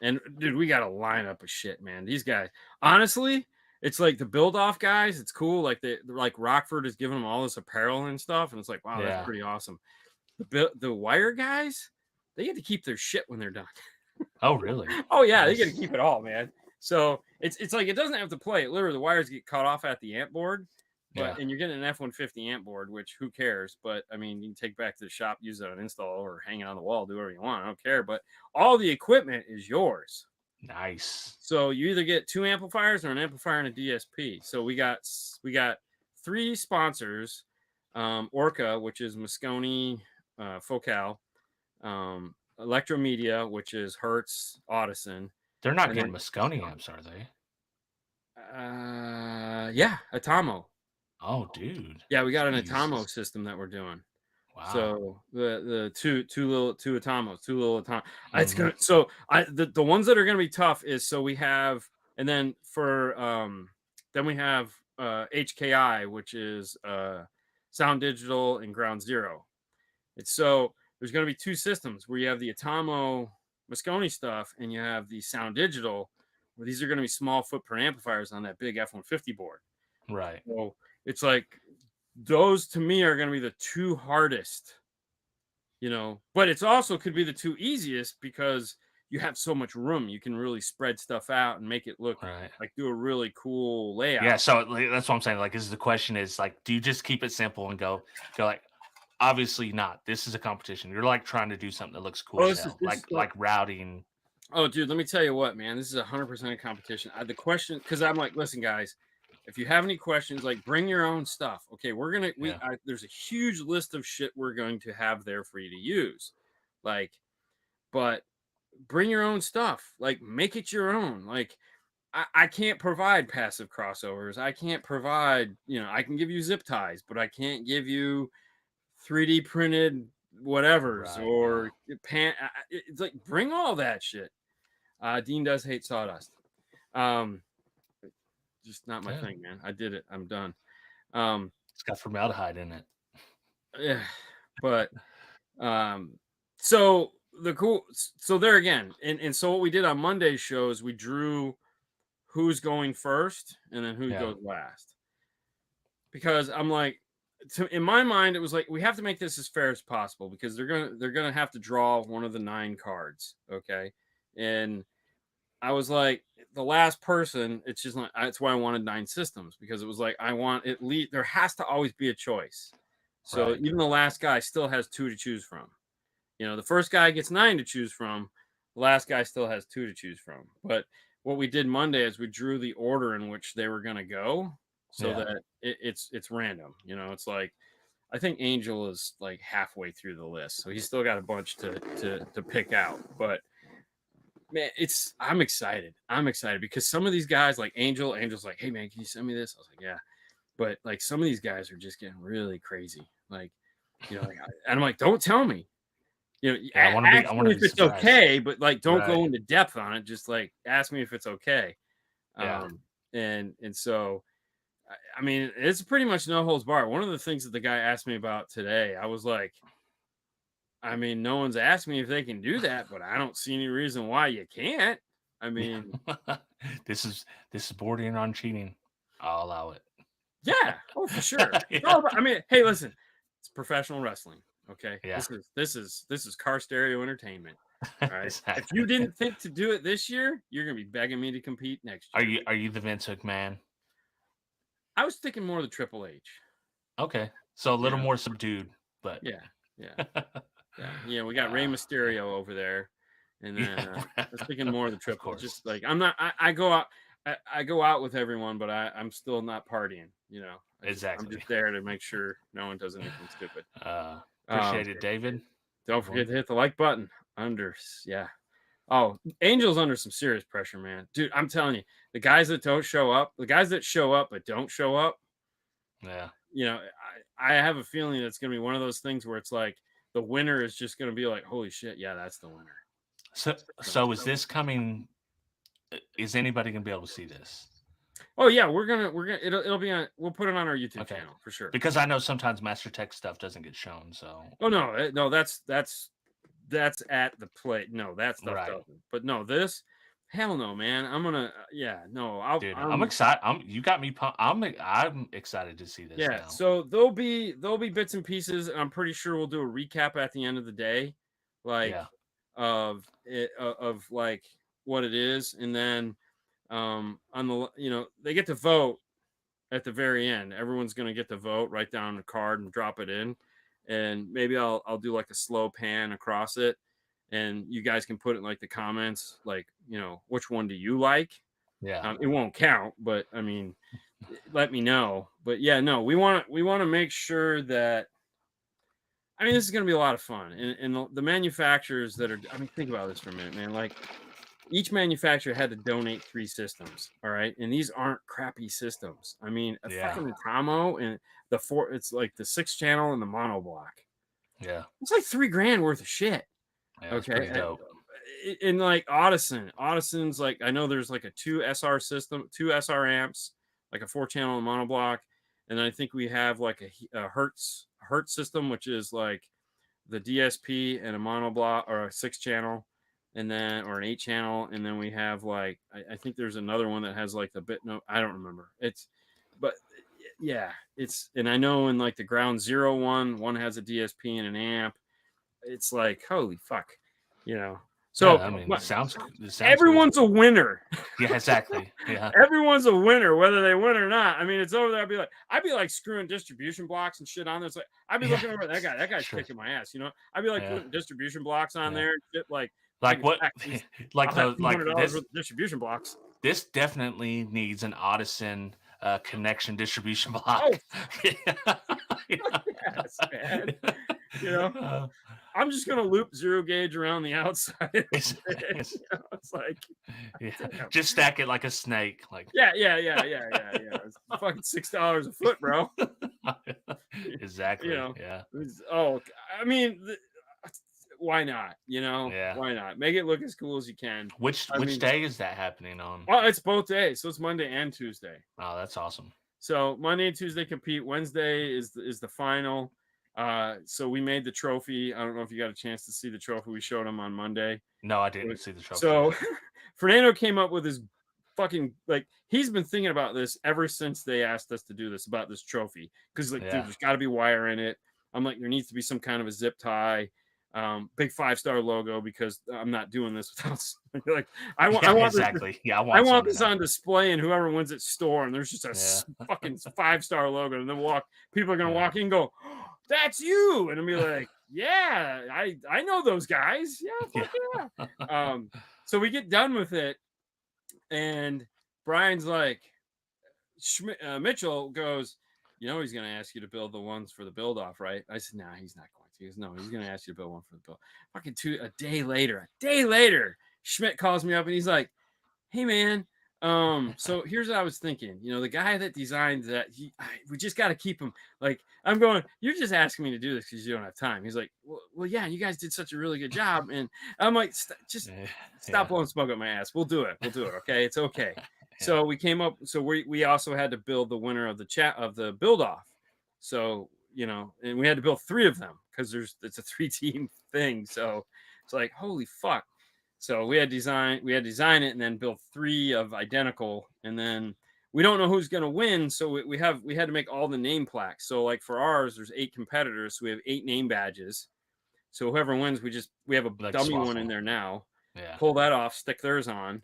And dude, we got a lineup of shit, man. These guys, honestly, it's like the build off guys. It's cool. Like they're like Rockford is giving them all this apparel and stuff, and it's like, wow, that's Yeah. pretty awesome. The wire guys, they get to keep their shit when they're done. Oh, really? Oh yeah, they get to Nice. keep it all, man. So it's like it doesn't have to play. Literally, the wires get cut off at the amp board, Yeah. and you're getting an F-150 amp board, which who cares? But I mean, you can take it back to the shop, use it on install, or hang it on the wall, do whatever you want. I don't care. But all the equipment is yours. Nice. So you either get 2 amplifiers or an amplifier and a DSP. So we got 3 sponsors: Orca, which is Moscone Focal, Electromedia, which is Hertz Audison, They're not and getting then Moscone amps, are they? yeah, Atamo. Oh, dude. Yeah, we got an Atamo Jeez. system that we're doing. Wow. So the two Atamos, 2 little Atamos. It's Hmm. gonna so the ones that are gonna be tough is so we have, and then for then we have HKI, which is Sound Digital and Ground Zero. It's so there's gonna be 2 systems where you have the Atamo Moscone stuff and you have the Sound Digital, where these are gonna be small footprint amplifiers on that big F-150 board. Right. So it's like those to me are going to be the 2 hardest, but it's also could be the 2 easiest because you have so much room. You can really spread stuff out and make it look Right. like do a really cool Yeah. layout. So that's what I'm saying. Like, is the question is like, do you just keep it simple and go like, obviously not. This is a competition. You're like trying to do something that looks cool Oh, as hell, this is like routing. oh, dude, let me tell you what, man. This is 100% competition. The question, because I'm like, listen, guys, if you have any questions, like, bring your own stuff. Okay, Yeah. there's a huge list of shit we're going to have there for you to use, like, but bring your own stuff. Like, make it your own. Like, I can't provide passive crossovers. I can't provide, I can give you zip ties, but I can't give you 3D printed whatevers Right. Yeah. or It's like, bring all that shit. Dean does hate sawdust. Um, just not my Yeah. thing, man. I did it. I'm done. Um, It's got formaldehyde in it. yeah, but so so there again, and so what we did on Monday's show is we drew who's going first and then who Yeah. goes last, because I'm like, in my mind, it was like we have to make this as fair as possible because they're gonna have to draw one of the 9 cards, okay, and I was like, the last person, it's just like, that's why I wanted 9 systems, because it was like, I want at least, there has to always be a choice. So Right. even the last guy still has 2 to choose from. The first guy gets 9 to choose from. The last guy still has 2 to choose from. But what we did Monday is we drew the order in which they were going to go so Yeah. that it's random. It's like, I think Angel is like halfway through the list. So he's still got a bunch to pick out. But man, I'm excited. I'm excited because some of these guys, like Angel's like, hey man, can you send me this? I was like, yeah. But like some of these guys are just getting really crazy. Like, and I'm like, don't tell me. Yeah. I Ask want me to if be it's surprised. okay, but like don't Right. go into depth on it. Just like ask me if it's okay. Yeah. And so I mean, it's pretty much no holds bar. One of the things that the guy asked me about today, I was like, I mean, no one's asked me if they can do that, but I don't see any reason why you can't. I mean, Yeah. This is bordering on cheating. I'll allow it. yeah, oh for sure. Yeah. No, but I mean, hey, listen, it's professional wrestling. Okay, Yeah. this is car stereo entertainment. All right. If you Exactly. didn't think to do it this year, you're gonna be begging me to compete next Are year. you the Vince McMahon? I was thinking more of the Triple H. Okay. So a little Yeah, more subdued, but yeah, yeah, yeah. Yeah, we got Rey yeah. Mysterio over there, and then Yeah. I was thinking more of the Of Triple. course. Just like I'm not. I go out. I go out with everyone, but I'm still not partying. I'm Exactly. just there to make sure no one does anything stupid. Appreciate it, David. Don't forget to hit the like button. Yeah. Oh, Angel's under some serious pressure, man. Dude, I'm telling you, the guys that don't show up, the guys that show up but don't show up, Yeah. I have a feeling it's going to be one of those things where it's like the winner is just going to be like, holy shit, yeah, that's the winner. So is this coming? Is anybody gonna be able to see this? Oh yeah, we're gonna it'll be on. We'll put it on our YouTube channel for sure. Because I know sometimes Master Tech stuff doesn't get shown. So. Oh no, that's at the plate. No, that stuff doesn't. But no, this, hell no, man. I'm gonna Dude, I'm excited. You got me pumped. I'm excited to see this. Yeah, now. so there'll be bits and pieces, and I'm pretty sure we'll do a recap at the end of the day, like of like what it is, and then on the they get to vote at the very end. Everyone's gonna get to vote, write down a card and drop it in, and maybe I'll do like a slow pan across it, and you guys can put it in like the comments, like which one do you like? Yeah, it won't count, but I mean, let me know. But yeah, no, we want to make sure that. I mean, this is going to be a lot of fun, and the manufacturers that are. I mean, think about this for a minute, man. Like, each manufacturer had to donate 3 systems, all right, and these aren't crappy systems. I mean, a fucking Tomo and the 4. It's like the 6-channel and the mono block. Yeah, it's like $3,000 worth of shit. Yeah, okay, pretty dope. And like Audison's like, I know there's like a 2 SR system, 2 SR amps, like a 4-channel monoblock, and then I think we have like a Hertz system, which is like the DSP and a monoblock or a 6-channel, and then or an 8-channel, and then we have like I think there's another one that has like the bit no, I don't remember. But yeah, and I know in like the Ground Zero one has a DSP and an amp. It's like, holy fuck, So I mean, it sounds everyone's cool. a winner. Yeah, exactly. Yeah, everyone's a winner, whether they win or not. I mean, it's over there. I'd be like screwing distribution blocks and shit on there. It's like I'd be looking over that guy. That guy's kicking my ass. I'd be like putting distribution blocks on there and shit. Like what? Like the $200 worth of distribution blocks. This definitely needs an Audison connection distribution block. Oh, yes, man. I'm just gonna loop 0 gauge around the outside. It's like, just stack it like a snake. Like yeah. It's fucking $6 a foot, bro. Exactly. Yeah. I mean, why not? Why not? Make it look as cool as you can. Which day is that happening on? Oh, it's both days, so it's Monday and Tuesday. Oh, that's awesome. So Monday and Tuesday compete. Wednesday is the final. So we made the trophy. I don't know if you got a chance to see the trophy. We showed them on Monday. No, I didn't see the trophy. So Fernando came up with his fucking, like, he's been thinking about this ever since they asked us to do this, about this trophy. Because dude, there's got to be wire in it. I'm like, there needs to be some kind of a zip tie. Big 5-star logo, because I'm not doing this without like I want exactly. I want this on display in whoever wins its store, and there's just a fucking 5-star logo, and then people are gonna walk in and go, oh, that's you, and I'll be like, yeah, I know those guys, yeah. So we get done with it, and Brian's like, Mitchell goes, he's gonna ask you to build the ones for the build off, right? I said, nah, he's not going. He goes, no, he's going to ask you to build one for the build. Fucking a day later, Schmidt calls me up and he's like, hey, man, so here's what I was thinking. The guy that designed that, we just got to keep him. Like, I'm going, you're just asking me to do this because you don't have time. He's like, well, yeah, you guys did such a really good job. And I'm like, stop blowing smoke up my ass. We'll do it. Okay. It's okay. So we came up. So we also had to build the winner of the build off. So, and we had to build 3 of them because it's a 3-team thing. So it's like, holy fuck. So we had design it and then build 3 of identical, and then we don't know who's going to win. So we had to make all the name plaques. So like for ours, there's 8 competitors. So we have 8 name badges. So whoever wins, we have a dummy one in there now. Yeah. Pull that off, stick theirs on.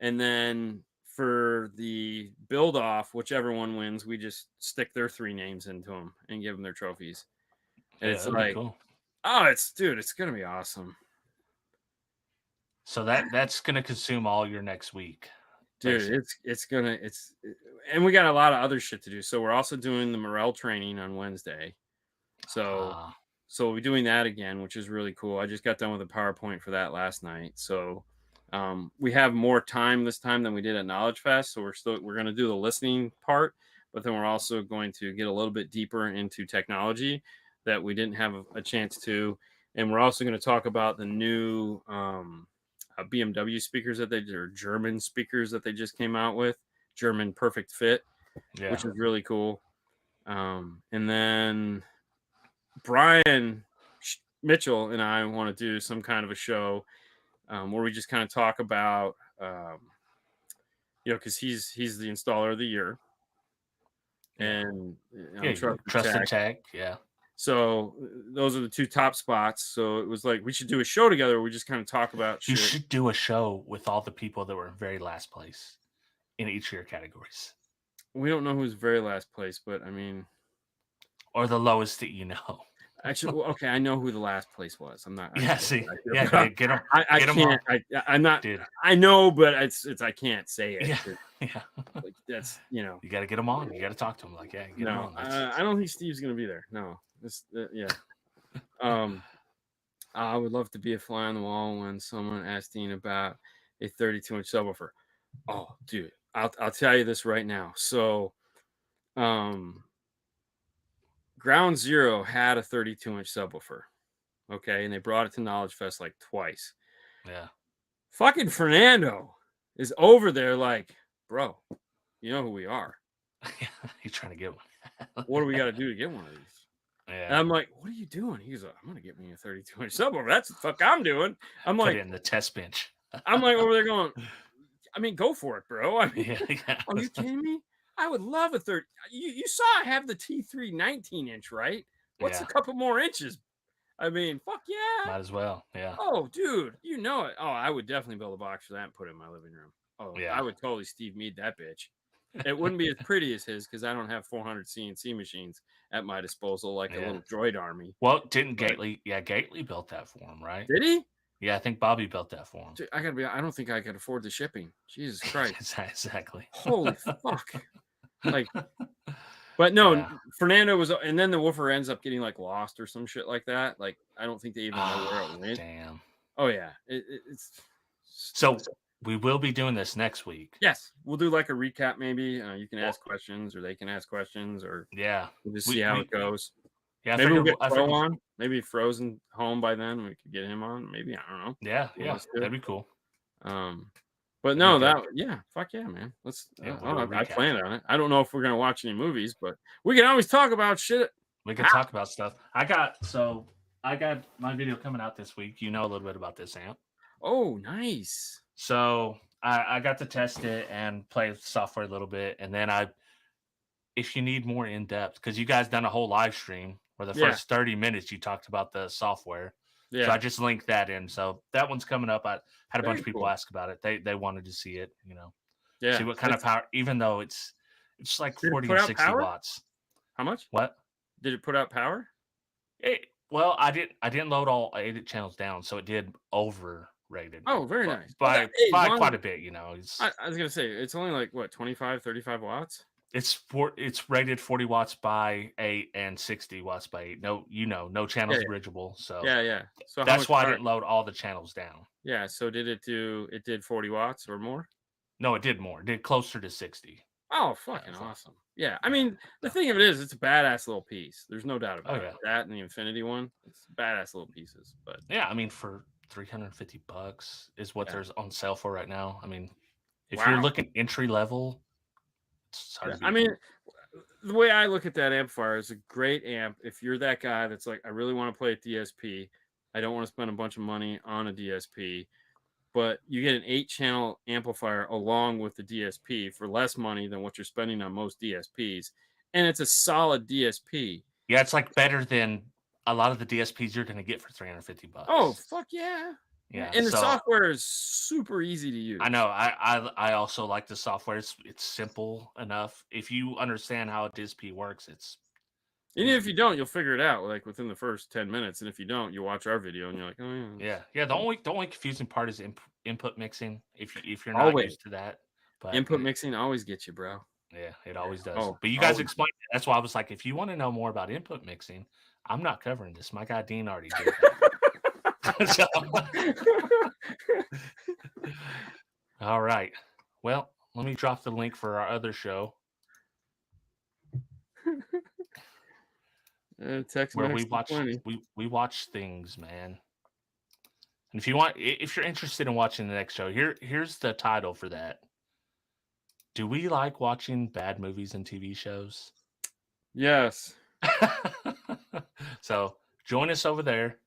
And then for the build off, whichever one wins, we just stick their 3 names into them and give them their trophies. And it's like, cool. It's going to be awesome. So that's going to consume all your next week. Dude, and we got a lot of other shit to do. So we're also doing the morale training on Wednesday. So Ah, so we'll be doing that again, which is really cool. I just got done with a PowerPoint for that last night. So we have more time this time than we did at Knowledge Fest. So we're going to do the listening part, but then we're also going to get a little bit deeper into technology that we didn't have a chance to. And we're also going to talk about the new BMW speakers that or German speakers that they just came out with, German Perfect Fit, yeah. which is really cool. And then Brian Mitchell and I want to do some kind of a show where we just kind of talk about, because he's the installer of the year, Yeah. and Yeah, I'm you trusted trusted tech. tech. Yeah. So those are the two top spots. So it was like we should do a show together. Where we just kind of talk about You shit. should do a show with all the people that were in very last place in each of your categories, We don't know who's very last place, but I mean, or the lowest that you know. actually, well, okay, I know who the last place was. I'm not. I Yeah, feel see, I yeah, feel I get them can't. on, I'm not. dude. I know, but it's I can't say it. Yeah, yeah. Like that's. You got to get them on. You got to talk to them. Like, yeah, get them No, on. Let's. I don't think Steve's gonna be there. No, yeah. Um, I would love to be a fly on the wall when someone asked Dean about a 32-inch subwoofer. Oh, dude, I'll tell you this right now. So, um, Ground Zero had a 32-inch subwoofer. Okay, and they brought it to Knowledge Fest like twice. Yeah. Fucking Fernando is over there like, bro, you know who we are. He's trying to get one. What do we got to do to get one of these? And Yeah. I'm like, what are you doing? He's like, I'm gonna get me a 32-inch subwoofer. That's the fuck I'm doing. I'm Put like, it in the test bench. over there going, I mean, go for it, bro. I mean, Yeah, yeah. are you kidding me? I would love a 30. You saw I have the T3 19-inch, right? What's a Yeah. couple more inches? I mean, fuck yeah. Might as well. Yeah. Oh, dude, you know it. Oh, I would definitely build a box for that and put it in my living room. Oh, I Yeah. would totally Steve Mead that bitch. It wouldn't be as pretty as his because I don't have 400 CNC machines at my disposal like a Yeah. little droid army. Well, didn't But Gately? Yeah, Gately built that for him, right? did he? Yeah, I think Bobby built that for him. Dude, I gotta be. I don't think I could afford the shipping. Jesus Christ! Exactly. Holy fuck! Like, but no, Yeah. Fernando was, and then the woofer ends up getting like lost or some shit like that. Like, I don't think they even know where it Ah, went. damn. Oh yeah, it's So we will be doing this next week. yes. We'll do like a recap. Maybe you can ask questions, or they can ask questions, or Yeah. we'll just see We how we it goes. yeah, Maybe we'll get I Fro figured on. Maybe Frozen home by then. We could get him on. Maybe I don't know. yeah, He yeah. wants to. That'd be cool. But That'd no, be good. fuck yeah, man. Let's. Yeah, we'll do a I recap. planned on it. I don't know if we're gonna watch any movies, but we can always talk about shit. We could talk about stuff. I got my video coming out this week. You know a little bit about this amp. Oh, nice. So I got to test it and play with the software a little bit, and then if you need more in depth, because you guys done a whole live stream where the first 30 minutes you talked about the software. So I just linked that in. So that one's coming up. I had a bunch of people ask about it. They wanted to see it, see what kind of power, even though it's like 40 and 60 watts. How much? What? Did it put out power? Well, I didn't load all 8 channels down, so it did overrated. Oh, very nice. By quite a bit, I was gonna say it's only like what 25, 35 watts. It's rated 40 watts by 8 and 60 watts by 8. No channels bridgeable. So yeah. So that's why I didn't load all the channels down. Yeah. So it did 40 watts or more? No, it did more. It did closer to 60. Oh, fucking awesome. Yeah. I mean, the thing of it is, it's a badass little piece. There's no doubt about it. That and the Infinity one, it's badass little pieces. But yeah, I mean, for $350 is what there's on sale for right now. I mean, if you're looking entry level, it's hard to beat. I mean, the way I look at that amplifier is a great amp. If you're that guy that's like, I really want to play a DSP, I don't want to spend a bunch of money on a DSP, but you get an 8-channel amplifier along with the DSP for less money than what you're spending on most DSPs, and it's a solid DSP. Yeah, it's like better than a lot of the DSPs you're going to get for $350. Oh, fuck yeah. Yeah, and the software is super easy to use. I know. I also like the software. It's simple enough. If you understand how a DSP works, it's even if you don't, you'll figure it out like within the first 10 minutes. And if you don't, you watch our video and you're like, oh yeah. The only confusing part is input mixing. If you're not used to that, But Input mixing always gets you, bro. yeah, it always does. Oh, But you guys always. explained it. That's why I was like, if you want to know more about input mixing, I'm not covering this. My guy Dean already did that. So, all right. Well, let me drop the link for our other show Text where Max to 20. we watch things, man. And if you want, if you're interested in watching the next show, here's the title for that. Do we like watching bad movies and TV shows? Yes. So join us over there,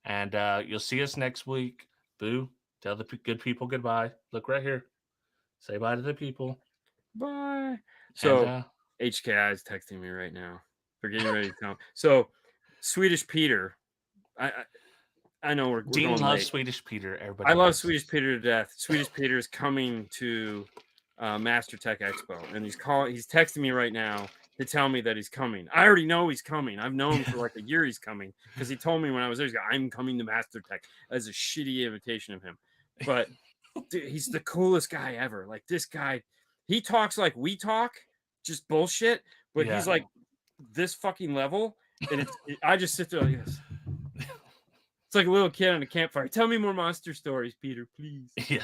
and you'll see us next week. Boo, tell the good people goodbye. Look right here. Say bye to the people. Bye. So And HKI is texting me right now. They're getting ready to come. So Swedish Peter, I know we're Dean going loves late. Swedish Peter. Everybody, I love loves Swedish Peter to death. Swedish Peter is coming to Master Tech Expo, and he's texting me right now to tell me that he's coming. I already know he's coming. I've known him for like a year he's coming because he told me when I was there, he's like, I'm coming to Master Tech. As a shitty imitation of him. But dude, he's the coolest guy ever. Like this guy, he talks like we talk, just bullshit, but he's like this fucking level. And I just sit there like this. It's like a little kid on a campfire. Tell me more monster stories, Peter, please. Yeah.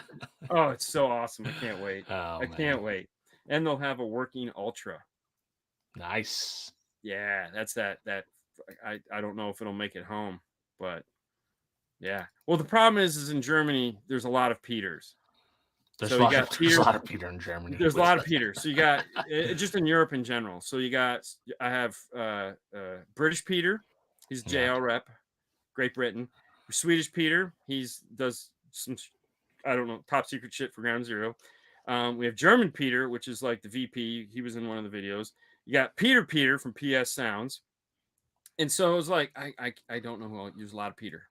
Oh, it's so awesome. I can't wait. Oh, I can't wait. And they'll have a working Ultra. Nice. Yeah, that's that. I don't know if it'll make it home, but yeah. Well, the problem is in Germany, there's a lot of Peters. There's a lot of Peter in Germany. There's a lot of Peter. So you got just in Europe in general. So I have British Peter. He's a JL rep, Great Britain. Swedish Peter. Does some, I don't know, top secret shit for Ground Zero. We have German Peter, which is like the VP. He was in one of the videos. You got Peter from PS Sounds. And so it was like, I don't know who. There's a lot of Peter.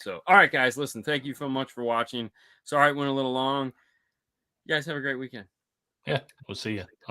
So, all right, guys, listen, thank you so much for watching. Sorry it went a little long. You guys have a great weekend. Yeah, we'll see you.